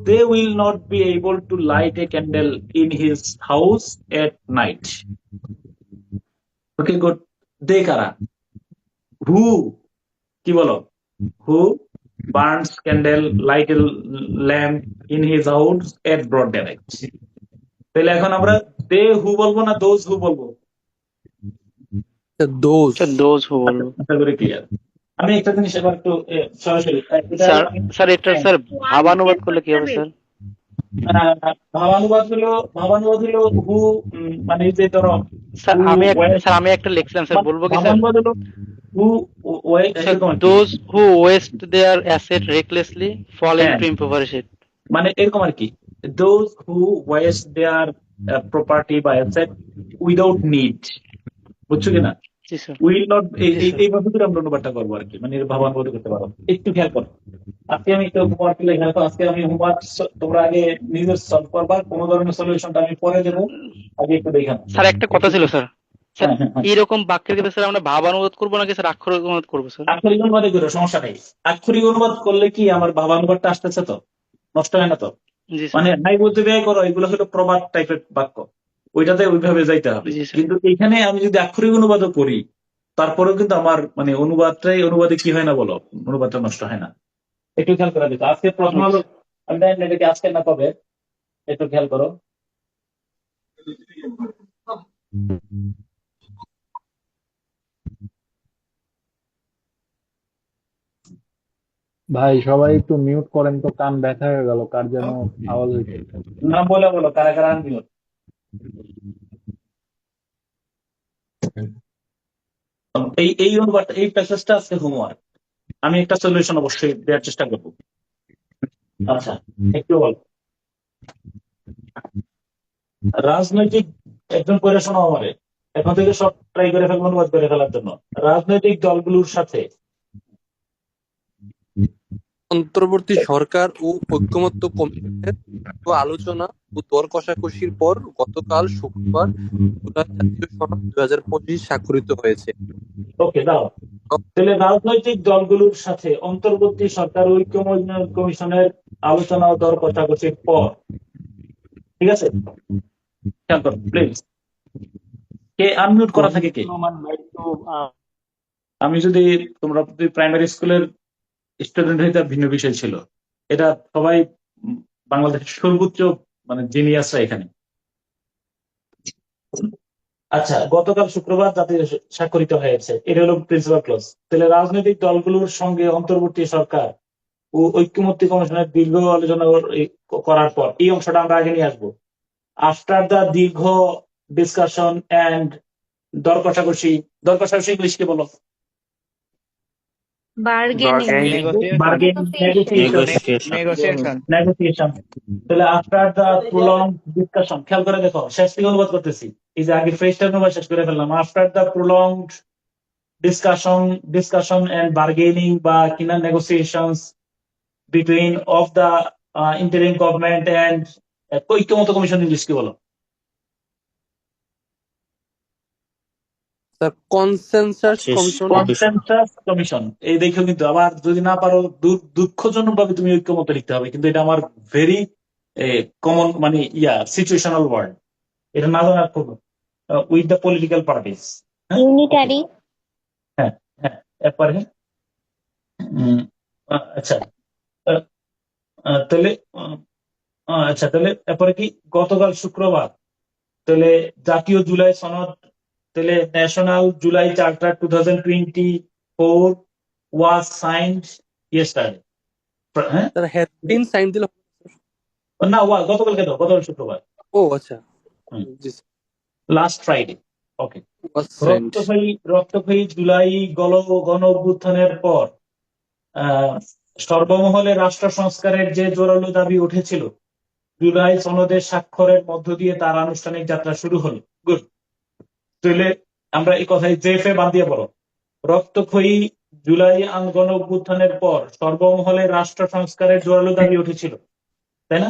they will not be able to light a candle in his house at night. Okay, good. they কারা? who কি বলো? who burns candle, light a lamp in his house at broad daylight. তাহলে এখন আমরা they who বলবো না those who বলবো? Those. Sir those who বলবো। আশা করি ক্লিয়ার। আমি একটা জিনিস এবার একটু সরাসরি এটা স্যার স্যার এটা স্যার ভাবানুবাদ করলে কি হবে স্যার? ভাবানুবাদ হলো হু, মানে যে ধরো স্যার who স্যার আমি একটা লিখছিলাম স্যার, বলবো কি স্যার? ভাবানুবাদ হলো who স্যার এরকম আর কি। Those who waste their asset recklessly fall হ্যাঁ, ইনটু ইম্পোভারিশড। মানে এরকম আর কি, those who waste their property by asset without need, বুঝছো কিনা? জি স্যার। উইল নট, জি স্যার। এইভাবে করে আমরা অনুবাদটা করবো আর কি, মানে এর ভাবানুবাদ করতে পারো। একটু খেয়াল করো, আজকে আমি একটু হোমওয়ার্ক লেখা তো, আজকে আমি হোমওয়ার্ক তোমরা আগে নিজে সলভ করবা, কোনো ধরনের সলিউশনটা আমি পরে দেবো, আগে একটু দেখা। স্যার একটা কথা ছিল স্যার, স্যার হ্যাঁ, হ্যাঁ, এইরকম বাক্যের ক্ষেত্রে স্যার আমরা ভাবানুবাদ করবো নাকি স্যার আক্ষরিক অনুবাদ করবো স্যার? আক্ষরিক অনুবাদে করো, সমস্যা নেই। আক্ষরিক অনুবাদ করলে কি আমার ভাবানুবাদটা আসতেছে তো, নষ্ট হয় না তো। জি স্যার। মানে নাই বলতে ব্যয় করো, এগুলো হলো প্রবাদ টাইপের বাক্য, ওইটাতে ওইভাবে যাইতে হবে। জি স্যার। কিন্তু এখানে আমি যদি আক্ষরিক অনুবাদও করি, তারপরেও কিন্তু আমার মানে অনুবাদে কি হয় না বলো, অনুবাদটা নষ্ট হয় না। একটু খেয়াল করা যেত। আজকে প্রশ্ন হলো, আমি জানি না এটা কি আজকে না কবে, একটু খেয়াল করো। ভাই সবাই একটু মিউট করেন তো, কান ব্যথা হয়ে গেল, কার যেন আওয়াজ হইছে। নাম বলে বলো কারা কারা আনমিউট। এই অনুবাদটা, এই প্যাসেজটা আজকে হোমওয়ার্ক, আমি একটা সলিউশন অবশ্যই দেওয়ার চেষ্টা করবো। আচ্ছা, একটু বল। রাজনৈতিক, একজন করে শোনো আমারে, এখন থেকে সব ট্রাই করে ফেলবো অনুবাদ করে ফেলার জন্য। রাজনৈতিক দলগুলোর সাথে অন্তর্বর্তী সরকার ও ঐকমত্য কমিশনের আলোচনা ও দর কষাকষির পর গতকাল শুক্রবার জুলাই জাতীয় সনদ 2025 স্বাক্ষরিত হয়েছে। ওকে দাও। তাহলে রাজনৈতিক দলগুলোর সাথে অন্তর্বর্তী সরকার ঐক্যমত্য কমিশনের আলোচনা ও দর কষাকষির পর, ঠিক আছে, খেয়াল করো প্লিজ। কে আনমিউট করা থাকে কে? আমি যদি, তোমরা যদি প্রাইমারি স্কুলের স্টুডেন্ট হইতে ভিন্ন বিষয় ছিল, এটা সবাই বাংলাদেশের সর্বোচ্চ মানে জিনিয়াসরা এখানে। আচ্ছা, গতকাল শুক্রবার জাতীয় স্বাক্ষরিত হয়েছে, এটা হলো প্রিন্সিপাল ক্লজ। তাহলে রাজনৈতিক দলগুলোর সঙ্গে অন্তর্বর্তী সরকার ও ঐক্যমত্য কমিশনের দীর্ঘ আলোচনা করার পর, এই অংশটা আমরা আগে নিয়ে আসবো। আফটার দ্য দীর্ঘ ডিসকাশন অ্যান্ড দর কষাকষি ইংলিশ কি বলো? নেগোসিয়েশন। তাহলে আফটার দ্য প্রলং ডিসকাশন, খেয়াল করে দেখো, শেষ থেকে অনুবাদ করতেছি, এই যে আগে ফ্রেজটা অনুবাদ শেষ করে ফেললাম। After the prolong discussion and bargaining বা কিনা negotiations between of the interim government and ঐক্যমত্য কমিশন, ইংলিশ কি বলো? Consensus commission. এই দেখো, কিন্তু আবার যদি না পারো দুঃখজনক ভাবে তুমি ঐক্যমত্য লিখতে হবে, কিন্তু এটা আমার ভেরি কমন মানে সিচুয়েশনাল ওয়ার্ড, এটা না জানার খুব with the political parties. Unitary. হ্যাঁ হ্যাঁ, এরপরে আচ্ছা, তাহলে আচ্ছা, তাহলে এরপরে কি গতকাল শুক্রবার, তাহলে জাতীয় জুলাই সনদ, তাহলে national July charter 2024 was signed yesterday. হ্যাঁ, তার হেডিং সাইন দিল না, গতকালকে দাও, গতকাল শুক্রবার। ও আচ্ছা, last Friday. Okay. was signed. রক্তক্ষয়ী জুলাই গণ অভ্যুত্থানের পর সর্বমহলে রাষ্ট্র সংস্কারের যে জোরালো দাবি উঠেছিল, জুলাই সনদের স্বাক্ষরের মধ্য দিয়ে তার আনুষ্ঠানিক যাত্রা শুরু হলো। গুড। তাহলে আমরা এই কথায় জেফে বাদ দিয়ে বলো, রক্তক্ষয়ী জুলাই গণ অভ্যুত্থানের পর সর্বমহলে রাষ্ট্র সংস্কারের জোরালো দাবি উঠেছিল, তাই না?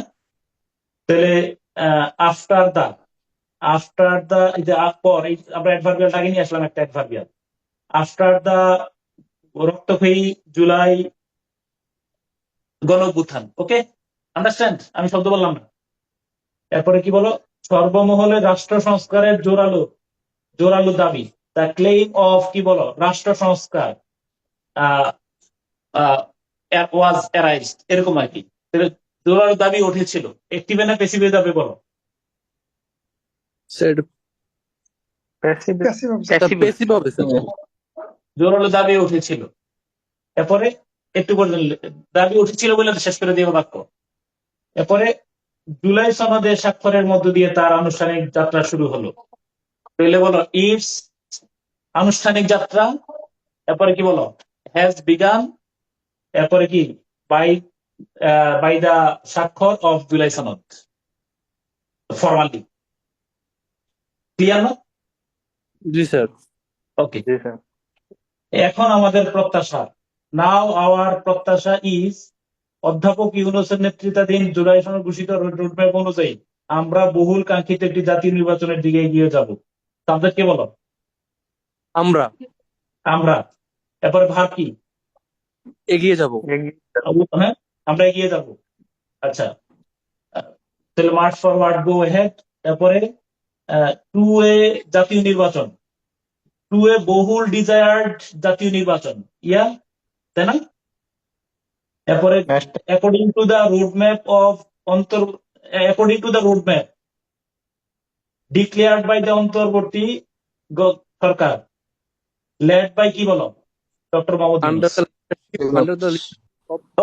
তাহলে আফটার দা এই যে পর, এই আমরা অ্যাডভার্বিয়ালটা আগে নিয়ে আসলাম, একটা অ্যাডভার্বিয়াল। আফটার দা রক্তক্ষয়ী জুলাই গণ অভ্যুত্থান। ওকে, আন্ডারস্ট্যান্ড? আমি শব্দ বললাম না। এরপরে কি বলো, সর্বমহলে রাষ্ট্র সংস্কারের জোরালো দাবি, দ্য ক্লেইম অফ কি বলো, রাষ্ট্র সংস্কার ওয়াজ অ্যারাইজড, এরকম আর কি। তাহলে জোরালো দাবি উঠেছিল, অ্যাক্টিভে না প্যাসিভে যাবে বলো? Sir Passive, passive passive. Passive হবে স্যার। জোরালো দাবি উঠেছিল। এরপরে একটু পর্যন্ত দাবি উঠেছিল বলে শেষ করে দিব বাক্য। এরপরে জুলাই সনদে স্বাক্ষরের মধ্য দিয়ে তার আনুষ্ঠানিক যাত্রা শুরু হলো। তাহলে বলো ইটস আনুষ্ঠানিক যাত্রা, এরপরে কি বলো, হ্যাজ বিগান, এরপরে কি বাই দা স্বাক্ষর অফ জুলাই সনদ, ফর্মালি। ক্লিয়ার না? জি স্যার। ওকে, জি স্যার। এখন আমাদের প্রত্যাশা, নাও আওয়ার প্রত্যাশা ইজ, অধ্যাপক ইউনূসের নেতৃত্বাধীন জুলাই সনদ ঘোষিত রোডম্যাপ অনুযায়ী আমরা বহুল কাঙ্ক্ষিত একটি জাতীয় নির্বাচনের দিকে এগিয়ে যাব। তাদেরকে বলো আমরা আমরা, এরপরে ভাব কি, এগিয়ে যাব। হ্যাঁ আমরা এগিয়ে যাব। আচ্ছা, তাহলে মার্চ ফরওয়ার্ড, গো হেড। তারপরে টু এ জাতীয় নির্বাচন, টু এ বহুল ডিজায়ার্ড জাতীয় নির্বাচন, ইয়া, তাই না? এরপরে according to the roadmap of according to the roadmap declared by the অন্তর্বর্তী সরকার, লেড বাই কি বলো, doctor Mohammad Yunus. Under the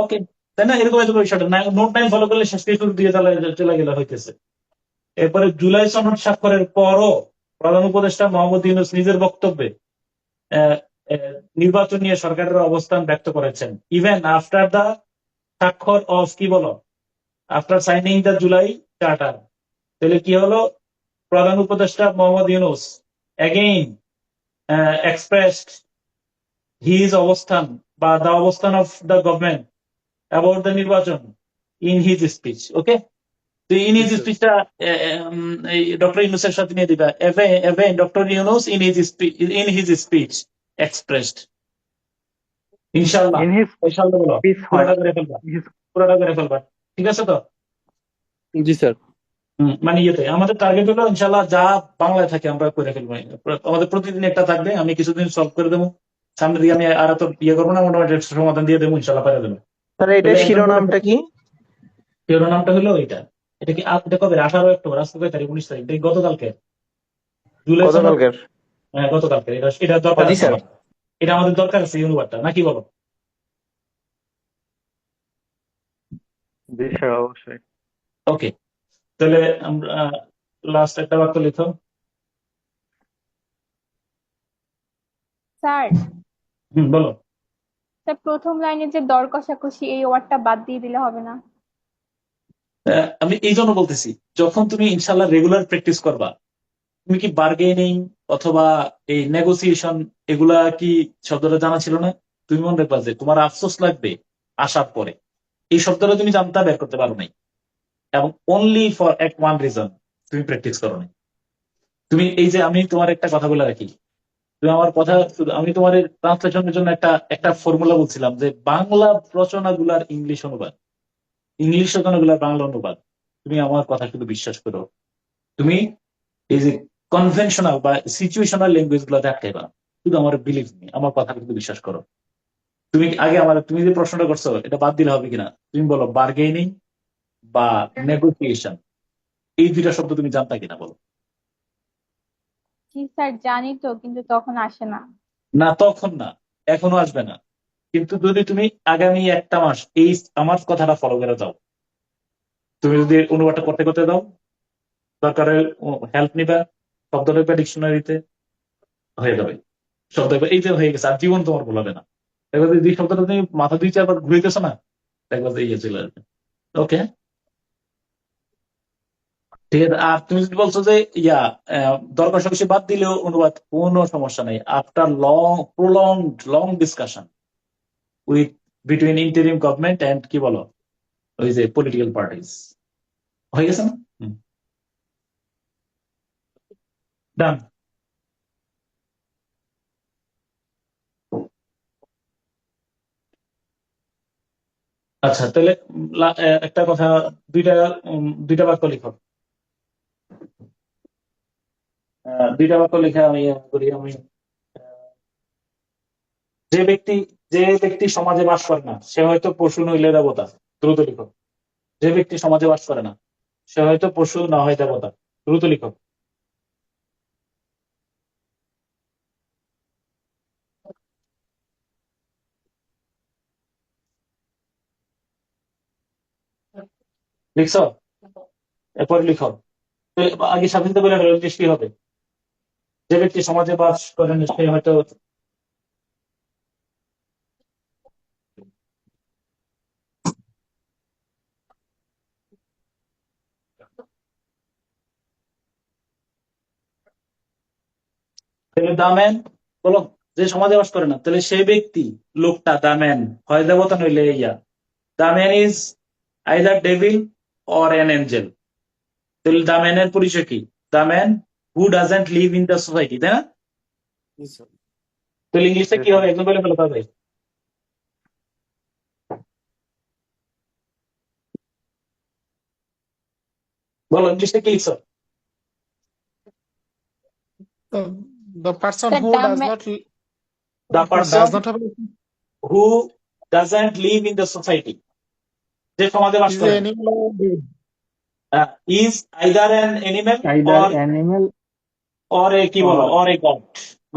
okay, তাই না? এরকম এরকম বিষয়টা নোট টাইম ফলো করলে শেষ থেকে শুরু দিয়ে চলে গেলে হইতেছে। এরপরে জুলাই সনদ স্বাক্ষরের পরও প্রধান উপদেষ্টা মোহাম্মদ ইউনূস নিজের বক্তব্যে নির্বাচন নিয়ে সরকারের অবস্থান ব্যক্ত করেছেন। ইভেন আফটার দা স্বাক্ষর অফ কি বলো, after signing the July charter. তাহলে কি হলো, প্রধান উপদেষ্টা Mohammad Yunus again expressed his অবস্থান বা দ্য অবস্থান of the government about the নির্বাচন ইন হিজ স্পিচ। ওকে, তো ইন হিজ স্পিচটা ডক্টর ইউনূসের সাথে নিয়ে দিবা। Even doctor Yunus in his speech expressed, ইনশাআল্লাহ। In his ইনশাআল্লাহ বলো, speech, পুরোটা করে ফেলবা, পুরোটা করে ফেলবা, ঠিক আছে তো? জি স্যার। মানে ইয়েতে আমাদের টার্গেট হলো ইনশাআল্লাহ যা বাংলায় থাকে আমরা করে ফেলবো। আমাদের প্রতিদিন একটা থাকবে, আমি কিছুদিন সলভ করে দেবো, সামনে দিয়ে আমি আর তো ইয়ে করবো না, মোটামুটি একটা সমাধান দিয়ে দেবো, ইনশাআল্লাহ পারে দেবো। তাহলে এটা শিরোনামটা কি? শিরোনামটা হলো এটা কি এটা কবে, 18 অক্টোবর, আজকে কয় তারিখ, 19 তারিখ, এটা কি গতকালকে? জুলাই সনদ, গতকালকের। হ্যাঁ গতকালকে। এটা দরকার জি আছে স্যার। আমার, এটা আমাদের দরকার আছে এই অনুবাদটা, নাকি বলো? জি স্যার, অবশ্যই। ওকে, তাহলে আমরা লাস্ট একটা বাক্য লিখো। স্যার, বলো। স্যার প্রথম লাইনে যে দর কষাকষি এই ওয়ার্ডটা বাদ দিয়ে দিলে হবে না? আমি এই জন্য বলতেছি, যখন তুমি ইনশাল্লাহ রেগুলার প্র্যাকটিস করবা, তুমি কি বার্গেনিং অথবা এই নেগোসিয়েশন এগুলা কি শব্দটা জানা ছিল না? তুমি মনে রাখবা যে তোমার আফসোস লাগবে আসার পরে, এই শব্দটা তুমি জানতে বের করতে পারো নাই, এবং অনলি ফর এক ওয়ান রিজন, তুমি প্র্যাকটিস করো নাই। তুমি এই যে, আমি তোমার একটা কথা বলে রাখি, তুমি আমার কথা, আমি তোমার ট্রান্সলেশনের জন্য একটা ফর্মুলা বলছিলাম যে বাংলা রচনাগুলার ইংলিশ অনুবাদ, ইংলিশ রচনাগুলার বাংলা অনুবাদ, তুমি আমার কথা শুধু বিশ্বাস করো। তুমি এই যে কনভেনশনাল বা সিচুয়েশনাল ল্যাঙ্গুয়েজ গুলো দেখাইবা, শুধু আমার বিলিভ নেই, আমার কথা কিন্তু বিশ্বাস করো। তুমি আগে তুমি যে প্রশ্নটা করছো এটা বাদ দিলে হবে কিনা, তুমি বলো বার্গেনিং বা নেগোসিয়েশন, এই দুইটা শব্দ তুমি জানতা কিনা বলো। জি স্যার, জানি তো, কিন্তু তখন আসে না। না তখন না, এখনো আসবে না, কিন্তু যদি তুমি আগামী একটা মাস এই আমার কথাটা ফলো করে যাও, তুমি যদি অনুবাদটা করতে করতে দাও, দরকারে হেল্প নিবা, শব্দ লিখবে ডিকশনারিতে, হয়ে যাবে শব্দ, এই যে হয়ে গেছে, আর জীবন তোমার ভুলাবে না। দেখবা যে দুই শব্দটা তুমি মাথা 2-4 বার ঘুরাইতেছো না, দেখবা যে ইয়ে চলে আসবে। ওকে, ঠিক আছে। আর তুমি যদি বলছো যে দর কষাকষি বাদ দিলেও অনুবাদ কোনো সমস্যা নেই, after long discussion with between interim government and কি বলো ওই যে পলিটিক্যাল পার্টিস, হয়ে গেছে না? ডান। আচ্ছা, তাহলে একটা কথা, দুইটা দুইটা বাক্য লিখো। দুইটা বাক্য লিখে আমি করি। আমি যে ব্যক্তি যে ব্যক্তি সমাজে বাস করে না সে হয়তো পশু নইলে দেবতা। দ্রুত লিখো। যে ব্যক্তি সমাজে বাস করে না সে হয়তো পশু না হয় দেবতা। দ্রুত লিখো। লিখছো? এরপর লিখো। তো আগে স্বাধীনতা বলে হলো ইংলিশ কি হবে? যে ব্যক্তি সমাজে বাস করেন সে হয়তো তাহলে দাম্যান বলো, যে সমাজে বাস করে না তাহলে সেই ব্যক্তি লোকটা দাম্যান হয় দেবতা নইলে ইয়া। The man is either devil or an angel. তাহলে দাম্যানের পরিচয় কি? The man who doesn't live in the society, তাই না? তাহলে ইংলিশে কি হবে একদম বলে ফেলো তাদের। বলো ইংলিশে কি লিখছো? The person sir who does দামে not the who person does not have who doesn't live in the society, যে সমাজে বাস is করে a না, animal or bird. Is either an animal Either or animal এ কি বলো or or a god.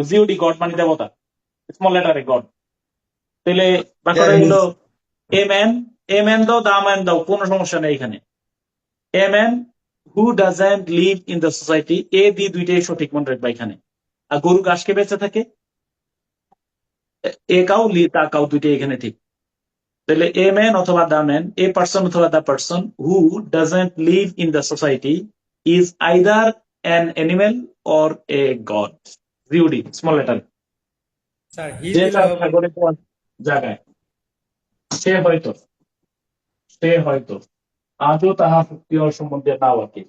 G O D god মানে দেবতা, স্মল লেটার এ গড। তাহলে বাক্যটা হলো এ ম্যান, এ ম্যান দাও দা ম্যান দাও, কোনো সমস্যা নেই এখানে। A man who doesn't live in the society, a the দুইটাই সঠিক মনে রাখবা এখানে। আর গরু ঘাসকে বেঁচে থাকে, এ কাউ লি তা কাউ দুইটাই এখানে ঠিক। তাহলে এ ম্যান অথবা দা ম্যান, এ পার্সন অথবা the person who doesn't live in the society is either an animal or a god. G O D small letter. Sir his যে দিলে চাঁদ হবে না? সাগরে যাওয়ার জায়গায় সে হয়তো আজও তাহা শক্তি সম্বন্ধে না ওয়াকিফ।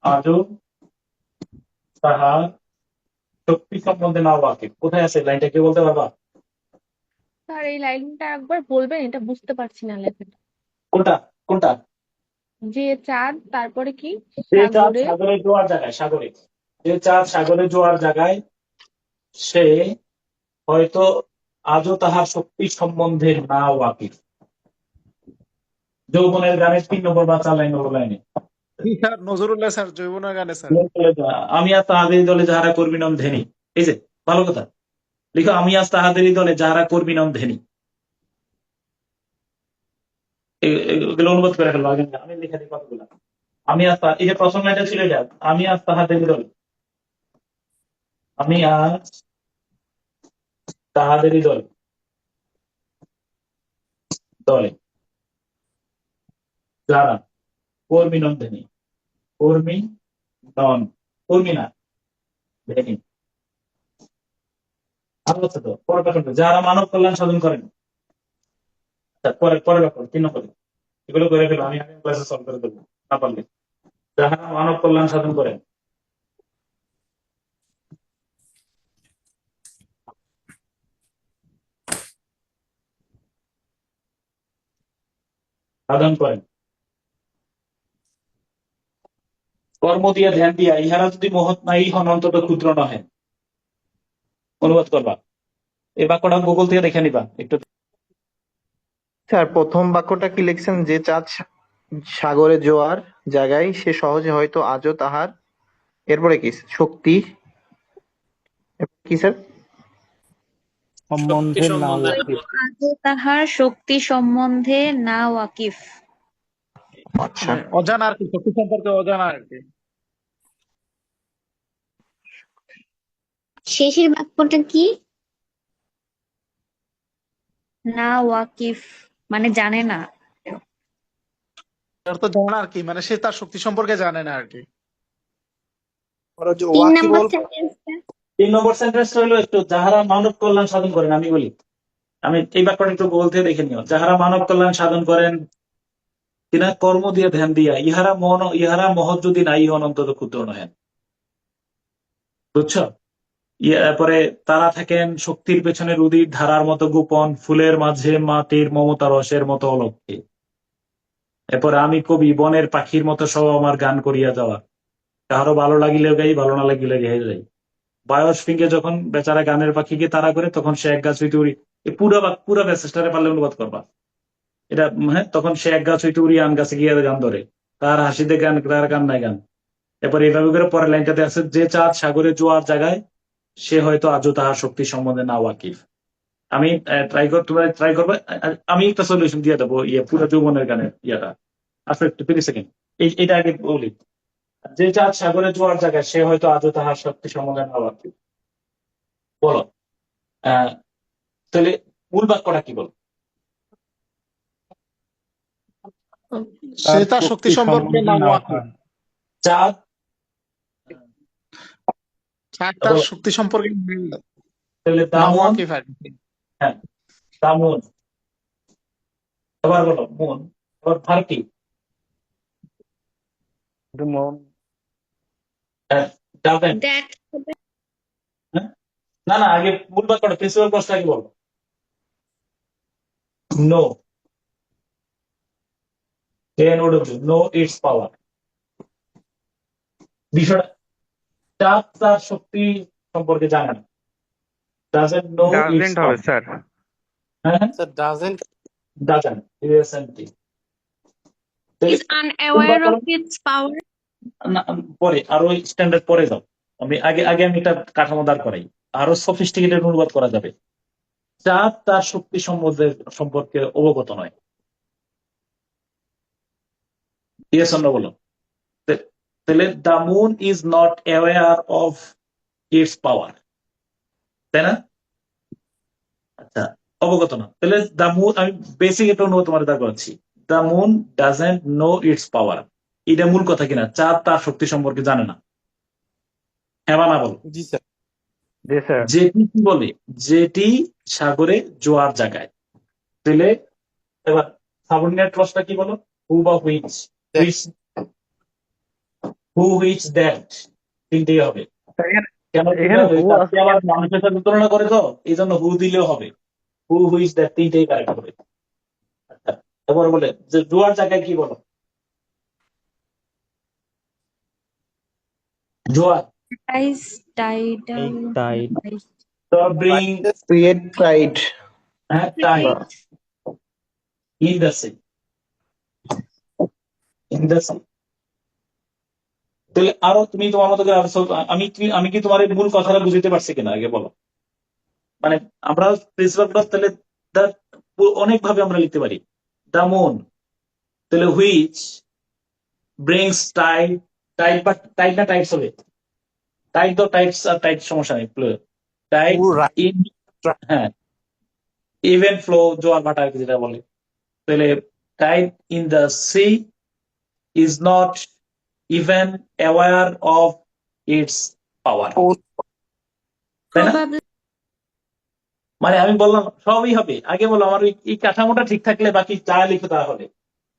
আজও তাহার শক্তি সম্বন্ধে না ওয়াকিফ। কোথায় আছে লাইনটা, কে বলতে পারবা? স্যার এই লাইনটা একবার বলবেন, এটা বুঝতে পারছি না লেখাটা। কোনটা কোনটা? যে চাঁদ, তারপরে কি? যে চাঁদ সাগরে। সাগরে জোয়ার জায়গায়, সাগরে যে চাঁদ সাগরে জোয়ার জায়গায় সে হয়তো আজও তাহার শক্তি সম্বন্ধে না ওয়াকিফ। যৌবনের গানের 3 নম্বর বা 4 নম্বর লাইনে স্যার নজরুল্লাহ স্যার জৈবনের গানে স্যার। আমি আর তাহাদের দলে যাহারা কর্মী নন ধেনি। এই যে ভালো কথা লিখো, আমি আজ তাহাদেরই দলে যাহারা কর্মী নন ধেনি। এগুলো অনুবাদ করে ফেলবো আগে, আমি লিখে দিই কতগুলো। আমি আজ এই যে প্রথম লাইনটা ছিল যা, আমি আজ তাহাদেরই দলে, আমি আজ তাহাদেরই দলে দলে যারা কর্মী নন ধেনি। কর্মী নন, কর্মী না, ধেনি। ভালো আছে তো? পরের ব্যাপারটা যারা মানব কল্যাণ সাধন করেন। আচ্ছা, পরের ব্যাপার 3 নম্বরে এগুলো করে ফেলো, আমি আগে ক্লাসে সলভ করে দেবো না পারলে। যারা মানব কল্যাণ সাধন করেন, সাধন করেন কর্ম দিয়া ধ্যান দিয়া, ইহারা যদি মহৎ নাই হন অন্তত ক্ষুদ্র নহে। অনুবাদ করবা, এই বাক্যটা গুগল থেকে দেখে নিবা একটু। স্যার প্রথম বাক্যটা কি লিখছেন? যে চাঁদ সাগরে জোয়ার জায়গায় সে সহজে হয়তো আজও তাহার, এরপরে কি শক্তি, এরপরে কি স্যার? সম্বন্ধে না হয়তো ওয়াকিফ। আজও তাহার শক্তি সম্বন্ধে না ওয়াকিফ। আচ্ছা, মানে অজানা আর কি, শক্তি সম্পর্কে অজানা আর কি। শেষের বাক্যটা কি? না ওয়াকিফ মানে জানে না। এর তো জানা আর কি, মানে সে তার শক্তি সম্পর্কে জানে না আর কি। ওরা যে 3 নাম্বার ওয়াকিবল সেন্টেন্সটা 3 নম্বর সেন্টেন্সটা হলো একটু যাহারা মানব কল্যাণ সাধন করেন। আমি বলি, আমি এই ব্যাপারটা একটু বলতে দেখে নিও। যাহারা মানব কল্যাণ সাধন করেন তিনা কর্ম দিয়ে ধ্যান দিয়া ইহারা মহৎ যদি নাই হন অন্তত ক্ষুদ্র নহেন। বুঝছো? এরপরে তারা থাকেন শক্তির পেছনে রুদির ধারার মতো গোপন, ফুলের মাঝে মাটির মমতা রসের মতো অলক্ষ্যে। এরপরে আমি কবি বনের পাখির মতো সব আমার গান করিয়া যাওয়া, কাহারও ভালো লাগিলেও গাই, ভালো না লাগিলে গেয়ে যাই। বয়স ফিঙ্গে যখন বেচারা গানের পাখিকে তাড়া করে, তখন সে এক গাছ হইতে উড়ি। এই পুরা মেসেজটারে পারলে অনুবাদ করবা এটা। হ্যাঁ, তখন সে এক গাছ হইতে উড়িয়ে আন গাছে গিয়ে গান ধরে, তার হাসিতে গান, তার কান্নায় গান। এরপর এইভাবে করে পরের লাইনটাতে আছে, যে চাঁদ সাগরে জোয়ার জায়গায় সে হয়তো আজও তাহার শক্তি সম্বন্ধে না ওয়াকিফ। আমি তোমরা ট্রাই করবে। আমি একটা সলিউশন দিয়ে দেবো, পুরো যৌবনের গানের ইয়েটা। আচ্ছা, একটু 30 সেকেন্ড এইটা আগে বলি। যে চাঁদ সাগরে জোয়ার জায়গায় সে হয়তো আজও তাহার শক্তি সম্বন্ধে না ওয়াকিফ। বলো, তাহলে মূল বাক্যটা কি বল? সে তার তার শক্তি শক্তি সম্পর্কে সম্বন্ধে না না ওয়াকিফ। হয়। চাঁদ তার শক্তি সম্পর্কে তাহলে না দামন। ওয়াকিফ আর কি। হ্যাঁ, দামন। এবার বলো মন। এবার ভার্কি। The moon ডাবেন। দ্যাট না না, আগে মূল বাক্যটা, প্রিন্সিপাল প্রশ্ন আগে বলো। নো, নো ইটস পাওয়ার। বিষয়টা চাঁদ তার শক্তি সম্পর্কে জানে না। ডাজেন্ট নো ইটস ডাজেন্ট হবে পাওয়ার। স্যার। হ্যাঁ, স্যার ডাজেন্ট ডাজেন্ট ইউএসএনটি। is unaware of its power. পরে আরো স্ট্যান্ডার্ড পরে যাও। আগে আমি এটা কাঠামো দাঁড় করাই, আরো সফিস্টিকেটেড অনুবাদ করা যাবে। চাঁদ তার শক্তি সম্পর্কে অবগত নয়। ইয়েস অর নো বলো। তাহলে the moon is not aware of its power, তাই না? আচ্ছা, অবগত না। তাহলে দ্য মুন, আমি বেসিক একটা অনুবাদ তোমার দাঁড় করাচ্ছি। The moon doesn't know its power. এটা মূল কথা কিনা? চাঁদ তার শক্তি সম্পর্কে জানে না। হ্যাঁ বা না বলো। জি স্যার। জি স্যার। যেটি কি বলে, যেটি সাগরে জোয়ার জায়গায়। তাহলে এবার সাবঅর্ডিনেট ক্লজটা কি বলো? হু বা হুইচ, হুইচ দ্যাট, তিনটেই হবে। কেন এখানে হবে? who তাকে আছে আবার মানুষের সাথে তুলনা করে তো, এই জন্য হু দিলেও হবে। হু হুইচ দ্যাট তিনটেই কারেক্ট হবে। আচ্ছা, এবার বলে যে জোয়ার জায়গায় কি বলো? জোয়ার। Rise, tidal, Tide. Bring, create pride time in the C, in the C. তাহলে আরো তুমি তোমার মতো করে আমি কি তোমার এই মূল কথাটা বুঝতে পারছি কিনা আগে বলো। মানে আমরা প্রিন্সিপাল ক্লজ তাহলে অনেক ভাবে আমরা লিখতে পারি। দ্য মুন, তাহলে হুইচ ব্রিংস টাইড, বা টাইড না টাইডস হবে? টাইড তো টাইডস আর টাইড সমস্যা নেই। টাইড ইন, হ্যাঁ, ইভেন ফ্লো, জোয়ার ভাটা আর কি যেটা বলে। তাহলে tide in the sea is not even aware of its power, তাই না? probably মানে আমি বললাম সবই হবে। আগে বলো আমার এই কাঠামোটা ঠিক থাকলে বাকি যা লিখো তা হবে।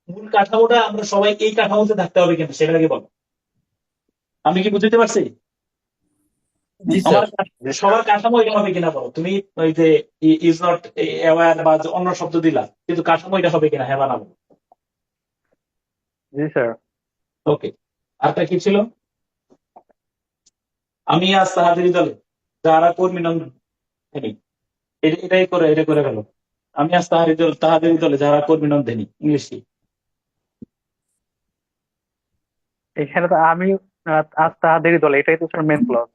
মূল কাঠামোটা আমরা সবাই এই কাঠামোতে থাকতে হবে কিন্তু, সেটা আগে বলো। আমি কি বুঝতে পারছি? জি স্যার। সবার কাঠামো এটা হবে কিনা বলো। তুমি ওই যে ইজ নট অ্যাওয়ার বা অন্য শব্দ দিলা, কিন্তু কাঠামো এটা হবে কিনা, হ্যাঁ বা না বলো। জি স্যার। ওকে, আরটা কি ছিল? আমি আজ তাহাদেরই দলে যারা কর্মী নন, এটা করে গেল। আমি আজ তাহাদেরই দলে যারা কর্মী নন ধেনি। ইংলিশ কি? এখানে তো আমি আজ তাহাদেরই দলে, এটাই তো স্যার মেন ক্লজ।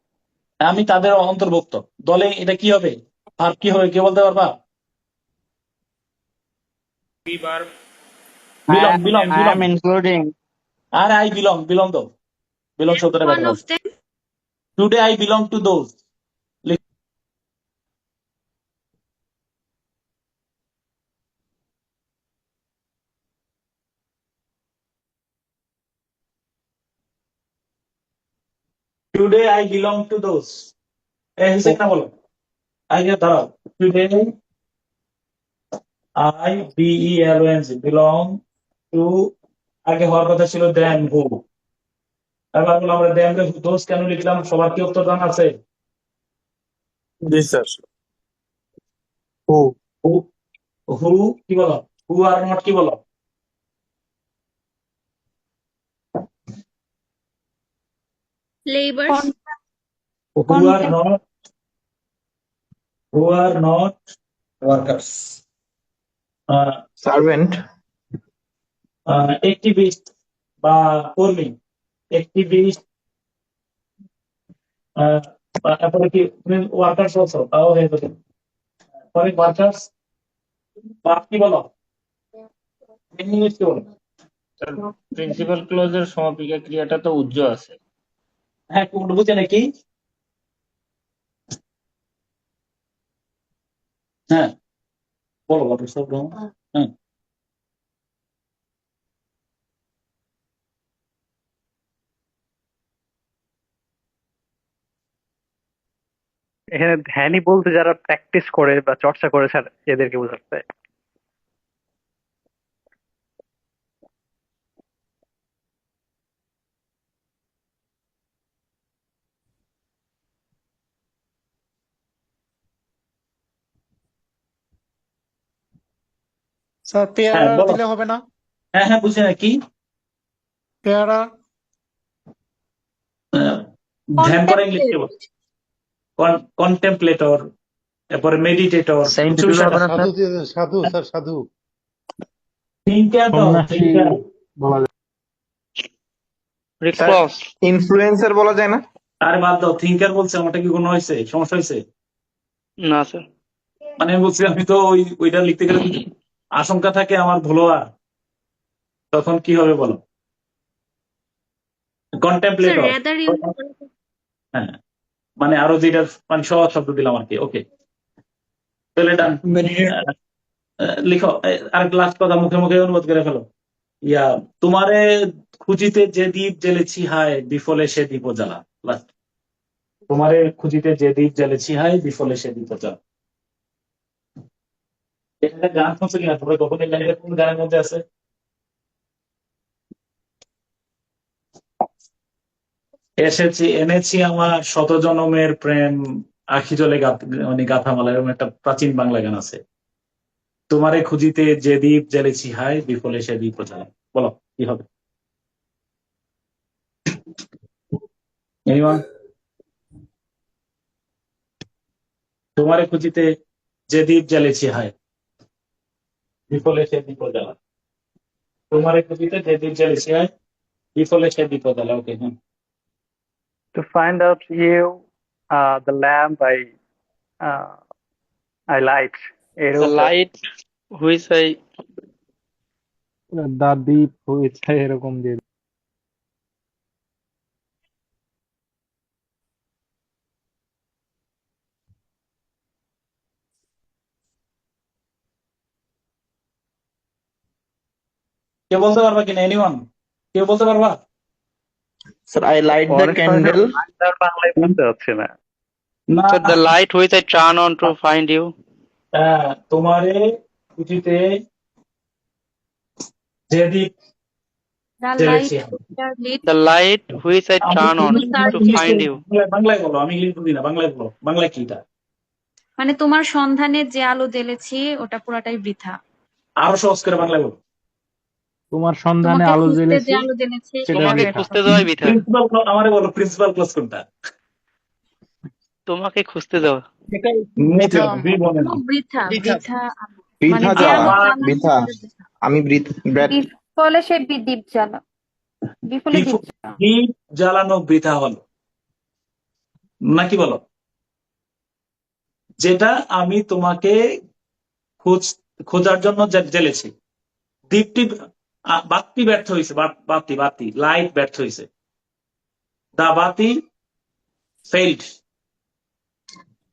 আমি তাদের অন্তর্ভুক্ত দলে, এটা কি হবে? আর কি হবে কে বলতে পারবা? Belong, belong, I belong. am including. আর আই বিলং তো, বিলং শব্দটা one ব্যবহার। of them. Today I belong to those. Today I belong to those. হয়েছে কিনা বলো? আগে দাঁড়াও। Today I BELONG belong to, আগে হওয়ার কথা ছিল দেন হু। এবার বলো আমরা দেন দোজ কেন লিখলাম? সবার কি উত্তর জানা আছে? জি স্যার। হু হু, হু কি বলো? হু আর নট কি বলো? Labours who are not, who are not workers, servant. activist বা কর্মী, activist, তারপরে কি ওয়ার্কার্স অলসো, তাও হয়ে যাবে ফরেন ওয়ার্কার্স বা কি বলো? ইংলিশ কি বলো? প্রিন্সিপাল ক্লজের সমাপিকা ক্রিয়াটা তো উজ্জ আছে। হ্যাঁ, কোনটা বুঝে নাকি? হ্যাঁ বলো বলো সব। হ্যাঁ এখানে ধ্যানই বলতে যারা প্র্যাকটিস করে বা চর্চা করে স্যার এদেরকে বোঝাচ্ছে। স্যার হ্যাঁ পেয়ারা বলো। দিলে হবে না? হ্যাঁ হ্যাঁ বুঝে নাকি? পেয়ারা ধ্যান করে ইংলিশ কি বলো? কন্টেম্পলেটর, তারপরে মেডিটেটর, সেন্ট বুঝছো দিলে বিষয়টা? হবে না স্যার? সাধু স্যার সাধু। থিঙ্কার দাও, সন্ন্যাসী থিঙ্কার। বলা যায়। Rick sir Ross. ইনফ্লুয়েন্সার বলা যায় না? আরে বাদ দাও, থিঙ্কার বলছে, আমারটা কি কোনো হয়েছে? সমস্যা হয়েছে? না স্যার। মানে আমি বলছি আমি তো ওইটা লিখতে গেলে যদি আশঙ্কা থাকে আমার ভুল হওয়ার, তখন কি হবে বলো? স্যার কন্টেম্পলেটর। রেদার ইউজ হ্যাঁ মানে আরো যেটা মানে সহজ শব্দ দিলাম আর কি। ওকে তাহলে ডান। লিখো আর লাস্ট কথা মুখে মুখে অনুবাদ করে ফেলো। ইয়া, তোমারে খুঁজিতে যে দ্বীপ জ্বেলেছি হায়, বিফলে সে দ্বীপ জ্বালা। লাস্ট, তোমারে খুঁজিতে যে দ্বীপ জ্বেলেছি হায়, বিফলে সে দ্বীপ জ্বালা। এটা গান শুনছো কিনা তোমরা? কখন এই লাইনটা কোন গানের মধ্যে আছে? এসেছি এনেছি আমার শত জনমের প্রেম, আখি জলে মানে গাথামালা, এরকম একটা প্রাচীন বাংলা গান আছে। তোমারে খুঁজিতে যে দ্বীপ জ্বেলেছি হায়, বিফলে সে দ্বীপ জ্বালা। বলো কি হবে? এনিওয়ান? তোমারে খুঁজিতে যে দ্বীপ জ্বেলেছি হায়, বিফলে সে দ্বীপ জ্বালা। তোমারে খুঁজিতে যে দ্বীপ জ্বেলেছি হায়, বিফলে সে দ্বীপ জ্বালা। ওকে হ্যাঁ। To find out you, the lamp I light. The এরকম light which I দা দ্বীপ হয়েছে এরকম দিয়ে দিই। কে বলতে পারবা কিনা? এনিওয়ান? কেউ বলতে পারবা? স্যার আই লাইট দ্য অনেক সময় ক্যান্ডেল। বাংলার বাংলায় বুঝতে পারছি না। না so the light which I turn on to find you. তোমারে খুঁজিতে যে দ্বীপ the জ্বেলেছি light hi. lit The light which I আমি turn on to find you. বাংলায় বলো, আমি ইংলিশ বুঝি না, বাংলায় বলো। বাংলায় কি এটা? মানে তোমার সন্ধানে যে আলো জ্বেলেছি ওটা পুরাটাই বৃথা। আরো সহজ করে বাংলায় বলো। তোমার সন্ধানে তোমাকে আলো খুঁজতে জ্বেলেছি যে আলো জ্বেলেছি সেটা সেটা তোমাকে বৃথা। খুঁজতে যাওয়াই বৃথা। প্রিন্সিপাল, আমারে বলো প্রিন্সিপাল ক্লাস কোনটা? তোমাকে খুঁজতে যাওয়া। মোটেও না, দুই বলে না। বৃথা বৃথা। বৃথা বৃথা যে যাওয়া, আলো জানলাম বৃথা। সেটা আমি ব্র্যাড। বিফলে সে দ্বীপ জ্বালা। বিফলে দ্বীপ জ্বালা। দ্বীপ জ্বালানো বৃথা হলো নাকি বলো? যেটা আমি তোমাকে খোঁজার জন্য জ্বেলেছি, দ্বীপটি বাতি ব্যর্থ হয়েছে, বাতি লাইট ব্যর্থ হয়েছে। দা বাতি ফেইল্ড,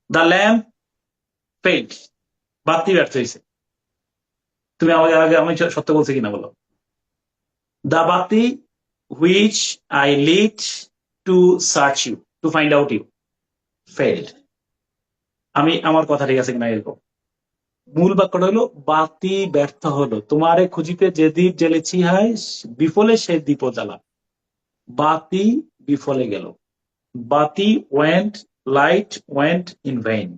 দা ল্যাম্প ফেইল্ড, বাতি ব্যর্থ হয়েছে। তুমি আমাকে আগে আমি সত্য বলছি কিনা বলো? দা বাতি which I lit to search you, to find out you failed. আমি আমার কথা ঠিক আছে কিনা এরকম। মূল বাক্যটা হলো বাতি ব্যর্থ হলো, তোমারে খুঁজিতে যে দ্বীপ জ্বেলেছি হায়, বিফলে সে দ্বীপ জ্বালা। বাতি বিফলে গেল। বাতি went, light went in vain.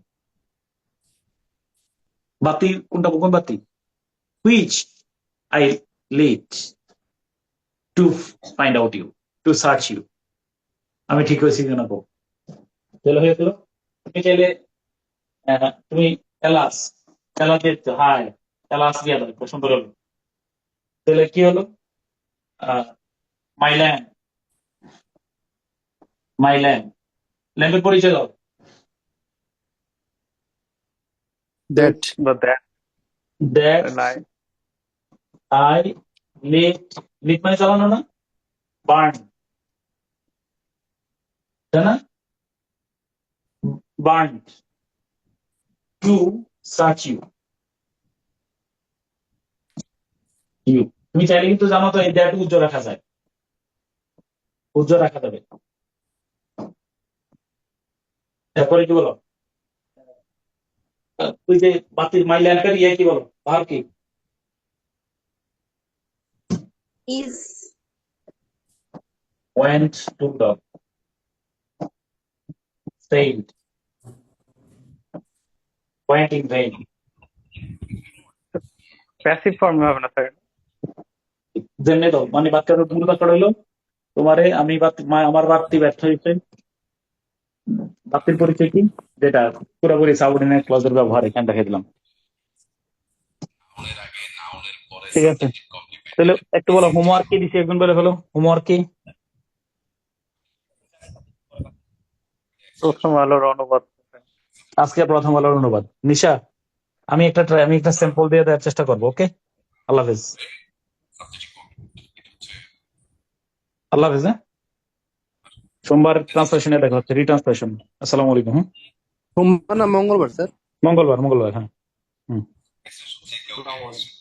বাতি কোনটা, কোন বাতি? Which I lit to find out you, to search you. আমি ঠিক হয়েছি কিনা বল। তাহলে হয়ে গেল। তুমি চাইলে তুমি এলাস, এলাস দিয়ে হাই এলাস দিয়ে দাও, সুন্দর হলো। তাহলে কি হলো? মাই ল্যান্ড, মাই ল্যান্ড। ল্যান্ডের পরিচয় দাও। That But that that line. I lit, lit মানে চালানো না, বার্ন, তাই না? Burn to search you. You তুমি চাইলে কিন্তু জানো তো এই দ্যাট উজ্জ্বল রাখা যায়, উজ্জ্বল রাখা যাবে। তারপরে কি বলো? তুই যে বাতির মাই ল্যান্ডের ইয়ে কি বলো, ভার কি? Is went to the, sailed, went in vain। Passive form হবে না স্যার। জেনে দাও, মানে বাক্যের মূল বাক্যটা হলো তোমারে আমি আমার বাড়তি ব্যর্থ হয়েছে। বাতির পরিচয় কি, যেটা পুরোপুরি সাবঅর্ডিনেট ক্লজের ব্যবহার এখানে দেখে দিলাম। ঠিক আছে, তাহলে একটু বলো হোমওয়ার্ক কি দিছি, একজন বলে ফেলো হোমওয়ার্ক কি? প্রথম আলোর অনুবাদ। আজকে প্রথম আলোর অনুবাদ। নিশা, আমি একটা স্যাম্পল দিয়ে দেওয়ার চেষ্টা করবো। ওকে, আল্লাহ হাফেজ। আল্লাহ হাফেজ। হ্যাঁ, সোমবার ট্রান্সলেশনে দেখা হচ্ছে, রিট্রান্সলেশন। আসসালামু আলাইকুম। সোমবার না মঙ্গলবার স্যার? মঙ্গলবার, মঙ্গলবার। হ্যাঁ। আসসালামু আলাইকুম।